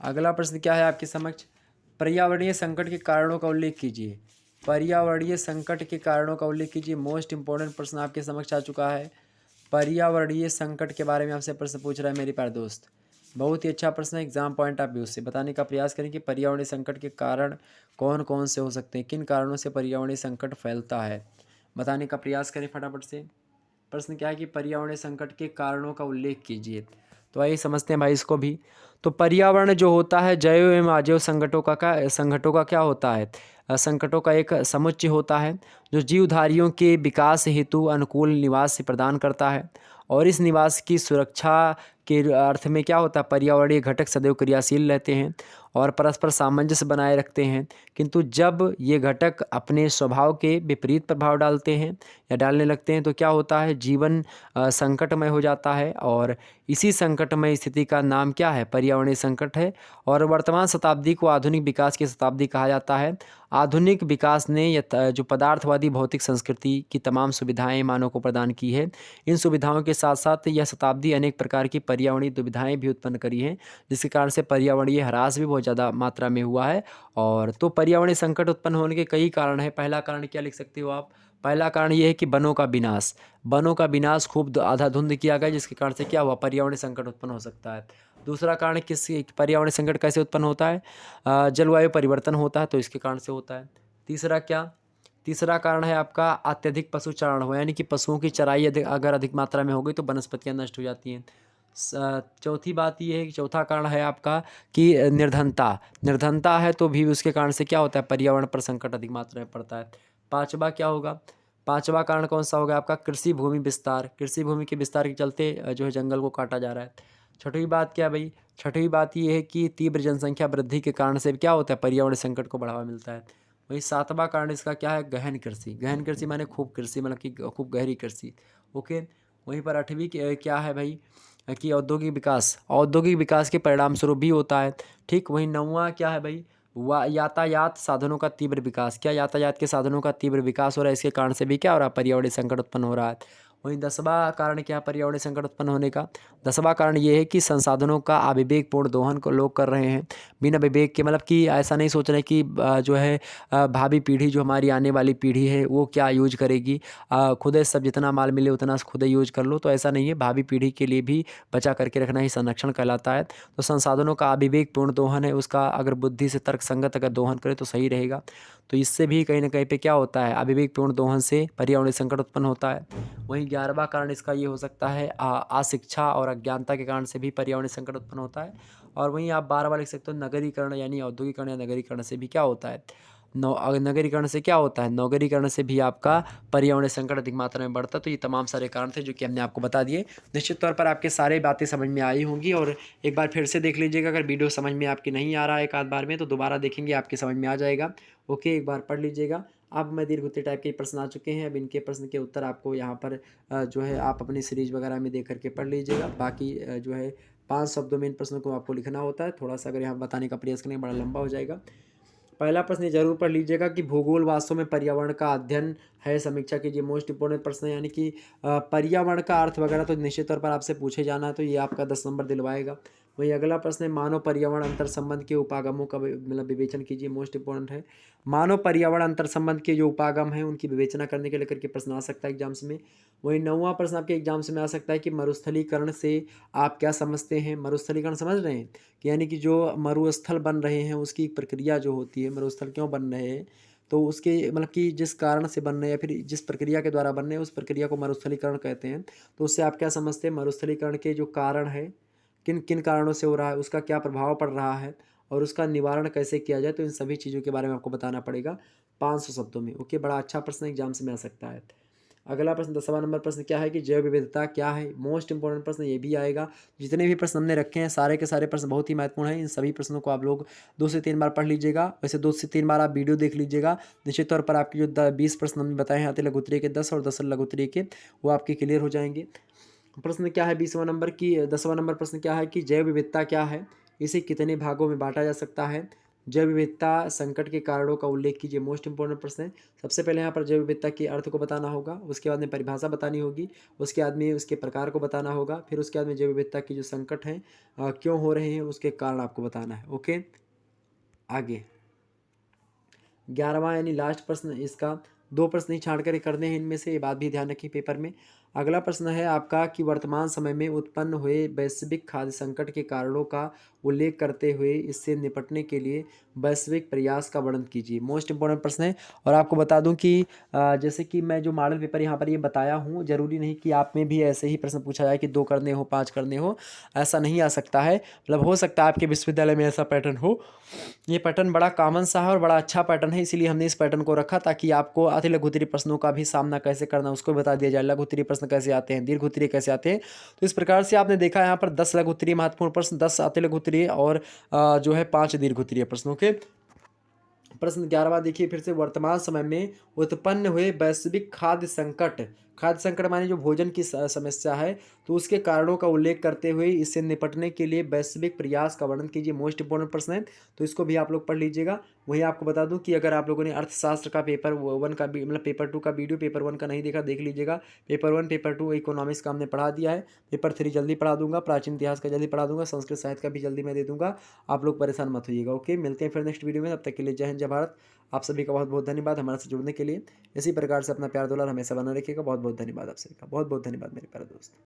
अगला प्रश्न क्या है आपके समक्ष, पर्यावरणीय संकट के कारणों का उल्लेख कीजिए। पर्यावरणीय संकट के कारणों का उल्लेख कीजिए। मोस्ट इंपॉर्टेंट प्रश्न आपके समक्ष आ चुका है। पर्यावरणीय संकट के बारे में आपसे प्रश्न पूछ रहा है मेरे प्यारे दोस्त। बहुत ही अच्छा प्रश्न है, एग्जाम पॉइंट ऑफ व्यू से बताने का प्रयास करें कि पर्यावरणीय संकट के कारण कौन कौन से हो सकते हैं, किन कारणों से पर्यावरणीय संकट फैलता है, बताने का प्रयास करें फटाफट से। प्रश्न क्या है कि पर्यावरणीय संकट के कारणों का उल्लेख कीजिए। तो आइए समझते हैं भाई इसको भी। तो पर्यावरण जो होता है जैव एवं अजैव संकटों का क्या होता है, संकटों का एक समुच्चय होता है जो जीवधारियों के विकास हेतु अनुकूल निवास प्रदान करता है। और इस निवास की सुरक्षा के अर्थ में क्या होता है, पर्यावरणीय घटक सदैव क्रियाशील रहते हैं और परस्पर सामंजस्य बनाए रखते हैं। किंतु जब ये घटक अपने स्वभाव के विपरीत प्रभाव डालते हैं या डालने लगते हैं तो क्या होता है, जीवन संकटमय हो जाता है। और इसी संकटमय स्थिति का नाम क्या है, पर्यावरणीय संकट है। और वर्तमान शताब्दी को आधुनिक विकास की शताब्दी कहा जाता है। आधुनिक विकास ने जो पदार्थवादी भौतिक संस्कृति की तमाम सुविधाएं मानव को प्रदान की है, इन सुविधाओं के साथ साथ यह शताब्दी अनेक प्रकार की पर्यावरणीय दुविधाएं भी उत्पन्न करी हैं, जिसके कारण से पर्यावरणीय ह्रास भी बहुत ज़्यादा मात्रा में हुआ है। और तो पर्यावरणीय संकट उत्पन्न होने के कई कारण हैं। पहला कारण क्या लिख सकते हो आप, पहला कारण ये है कि वनों का विनाश, वनों का विनाश खूब आधाधुंध किया गया, जिसके कारण से क्या हुआ, पर्यावरणीय संकट उत्पन्न हो सकता है। दूसरा कारण किस पर्यावरणीय संकट कैसे उत्पन्न होता है, जलवायु परिवर्तन होता है तो इसके कारण से होता है। तीसरा क्या, तीसरा कारण है आपका अत्यधिक पशुचारण हो, यानी कि पशुओं की चराई अगर अधिक मात्रा में हो गई तो वनस्पतियाँ नष्ट हो जाती हैं। चौथी बात ये है कि चौथा कारण है आपका कि निर्धनता, निर्धनता है तो भी उसके कारण से क्या होता है, पर्यावरण पर संकट अधिक मात्रा में पड़ता है। पांचवा क्या होगा, पांचवा कारण कौन सा होगा आपका, कृषि भूमि विस्तार, कृषि भूमि के विस्तार के चलते जो है जंगल को काटा जा रहा है। छठवीं बात क्या भाई, छठवीं बात ये है कि तीव्र जनसंख्या वृद्धि के कारण से क्या होता है, पर्यावरण संकट को बढ़ावा मिलता है। वही सातवां कारण इसका क्या है, गहन कृषि, गहन कृषि माने खूब कृषि मतलब कि खूब गहरी कृषि। ओके, वहीं पर आठवीं क्या है भाई कि औद्योगिक विकास, औद्योगिक विकास के परिणाम स्वरूप भी होता है। ठीक, वहीं नौवां क्या है भाई, यातायात साधनों का तीव्र विकास, क्या यातायात के साधनों का तीव्र विकास हो रहा है, इसके कारण से भी क्या हो रहा है, पर्यावरणीय संकट उत्पन्न हो रहा है। वहीं दसवां कारण क्या, पर्यावरणीय संकट उत्पन्न होने का दसवां कारण ये है कि संसाधनों का अविवेकपूर्ण दोहन को लोग कर रहे हैं बिना विवेक के, मतलब कि ऐसा नहीं सोच रहे कि जो है भावी पीढ़ी जो हमारी आने वाली पीढ़ी है वो क्या यूज करेगी, खुद सब जितना माल मिले उतना खुद यूज कर लो, तो ऐसा नहीं है। भावी पीढ़ी के लिए भी बचा करके रखना ही संरक्षण कहलाता है। तो संसाधनों का अविवेकपूर्ण दोहन है, उसका अगर बुद्धि से तर्क संगत अगर दोहन करे तो सही रहेगा। तो इससे भी कहीं ना कहीं पे क्या होता है, अविवेकपूर्ण दोहन से पर्यावरणीय संकट उत्पन्न होता है। वहीं 11वां कारण इसका ये हो सकता है, अशिक्षा और अज्ञानता के कारण से भी पर्यावरणीय संकट उत्पन्न होता है। और वहीं आप 12वां लिख सकते हो नगरीकरण यानी औद्योगिकरण या नगरीकरण से भी क्या होता है, नगरीकरण से क्या होता है, नगरीकरण से भी आपका पर्यावरण संकट अधिक मात्रा में बढ़ता है। तो ये तमाम सारे कारण थे जो कि हमने आपको बता दिए। निश्चित तौर पर आपके सारे बातें समझ में आई होंगी और एक बार फिर से देख लीजिएगा। अगर वीडियो समझ में आपकी नहीं आ रहा है एक आध बार में तो दोबारा देखेंगे आपके समझ में आ जाएगा। ओके, एक बार पढ़ लीजिएगा। अब मैं दीर्घ उत्तरीय टाइप के प्रश्न आ चुके हैं। अब इनके प्रश्न के उत्तर आपको यहाँ पर जो है आप अपनी सीरीज वगैरह में देख करके पढ़ लीजिएगा। बाकी जो है 5 शब्दों में इन प्रश्नों को आपको लिखना होता है। थोड़ा सा अगर यहाँ बताने का प्रयास करें बड़ा लंबा हो जाएगा। पहला प्रश्न ये जरूर पढ़ लीजिएगा कि भूगोल वास्तव में पर्यावरण का अध्ययन है, समीक्षा कीजिए। मोस्ट इंपोर्टेंट प्रश्न है, यानी कि पर्यावरण का अर्थ वगैरह तो निश्चित तौर पर आपसे पूछे जाना है, तो ये आपका 10 नंबर दिलवाएगा। वही अगला प्रश्न है मानव पर्यावरण अंतर संबंध के उपागमों का मतलब विवेचन कीजिए। मोस्ट इंपोर्टेंट है, मानव पर्यावरण अंतर संबंध के जो उपागम है उनकी विवेचना करने के लेकर के प्रश्न आ सकता है एग्जाम्स में। वही 9वां प्रश्न आपके एग्जाम्स में आ सकता है कि मरुस्थलीकरण से आप क्या समझते हैं। मरुस्थलीकरण समझ रहे हैं कि यानी कि जो मरुस्थल बन रहे हैं उसकी प्रक्रिया जो होती है, मरुस्थल क्यों बन रहे हैं तो उसके मतलब कि जिस कारण से बन रहे हैं या फिर जिस प्रक्रिया के द्वारा बन रहे हैं उस प्रक्रिया को मरुस्थलीकरण कहते हैं। तो उससे आप क्या समझते हैं, मरुस्थलीकरण के जो कारण है, किन किन कारणों से हो रहा है, उसका क्या प्रभाव पड़ रहा है और उसका निवारण कैसे किया जाए, तो इन सभी चीज़ों के बारे में आपको बताना पड़ेगा 500 शब्दों में। ओके, बड़ा अच्छा प्रश्न एग्जाम से में आ सकता है। अगला प्रश्न 10वां नंबर प्रश्न क्या है कि जैव विविधता क्या है। मोस्ट इंपोर्टेंट प्रश्न ये भी आएगा। जितने भी प्रश्न हमने रखे हैं सारे के सारे प्रश्न बहुत ही महत्वपूर्ण हैं। इन सभी प्रश्नों को आप लोग 2 से 3 बार पढ़ लीजिएगा। वैसे 2 से 3 बार आप वीडियो देख लीजिएगा। निश्चित तौर पर आपके जो 20 प्रश्न हमने बताए हैं अति लघु उत्तरीय के 10 और 10 लघु उत्तरीय के, वो आपके क्लियर हो जाएंगे। प्रश्न क्या है 20वां नंबर की 10वां नंबर प्रश्न क्या है कि जैव विविधता क्या है, इसे कितने भागों में बांटा जा सकता है। जैव विविधता संकट के कारणों का उल्लेख कीजिए। मोस्ट इंपोर्टेंट प्रश्न है। सबसे पहले यहाँ पर जैव विविधता के अर्थ को बताना होगा, उसके बाद में परिभाषा बतानी होगी, उसके बाद में उसके प्रकार को बताना होगा, फिर उसके बाद में जैव विविधता की जो संकट हैं क्यों हो रहे हैं उसके कारण आपको बताना है। ओके, आगे 11वां यानी लास्ट प्रश्न, इसका 2 प्रश्न ही छांट कर करने हैं इनमें से, ये बात भी ध्यान रखिए पेपर में। अगला प्रश्न है आपका कि वर्तमान समय में उत्पन्न हुए वैश्विक खाद्य संकट के कारणों का उल्लेख करते हुए इससे निपटने के लिए वैश्विक प्रयास का वर्णन कीजिए। मोस्ट इंपॉर्टेंट प्रश्न है। और आपको बता दूं कि जैसे कि मैं जो मॉडल पेपर यहाँ पर ये बताया हूँ, जरूरी नहीं कि आप में भी ऐसे ही प्रश्न पूछा जाए कि 2 करने हो 5 करने हो, ऐसा नहीं आ सकता है। मतलब हो सकता है आपके विश्वविद्यालय में ऐसा पैटर्न हो। ये पैटर्न बड़ा कॉमन सा है और बड़ा अच्छा पैटर्न है, इसीलिए हमने इस पैटर्न को रखा ताकि आपको अति लघु उत्तरीय प्रश्नों का भी सामना कैसे करना उसको बता दिया जाए। लघु उत्तरीय प्रश्न कैसे आते हैं, दीर्घ उत्तरीय कैसे आते हैं। तो इस प्रकार से आपने देखा यहाँ पर 10 लघु उत्तरीय महत्वपूर्ण प्रश्न, 10 अति लघु उत्तरीय और जो है 5 दीर्घ उत्तरीय प्रश्नों के। प्रश्न 11वां देखिए फिर से, वर्तमान समय में उत्पन्न हुए वैश्विक खाद्य संकट, खाद्य संकट माने जो भोजन की समस्या है, तो उसके कारणों का उल्लेख करते हुए इससे निपटने के लिए वैश्विक प्रयास का वर्णन कीजिए। मोस्ट इंपोर्टेंट प्रश्न है, तो इसको भी आप लोग पढ़ लीजिएगा। वहीं आपको बता दूं कि अगर आप लोगों ने अर्थशास्त्र का पेपर 1 का मतलब पेपर 2 का वीडियो पेपर 1 का नहीं देखा, देख लीजिएगा। पेपर 1 पेपर 2 इकोनॉमिक्स का हमने पढ़ा दिया है। पेपर 3 जल्दी पढ़ा दूंगा, प्राचीन इतिहास का जल्दी पढ़ा दूंगा, संस्कृत साहित्य का भी जल्दी मैं दे दूंगा। आप लोग परेशान मत होइएगा। ओके, मिलते हैं फिर नेक्स्ट वीडियो में, तब तक के लिए जय हिंद जय भारत। आप सभी का बहुत बहुत धन्यवाद हमारे से जुड़ने के लिए। इसी प्रकार से अपना प्यार दुलार हमेशा बना रखिएगा। बहुत बहुत धन्यवाद आप सभी का, बहुत बहुत धन्यवाद मेरे प्यारे दोस्त।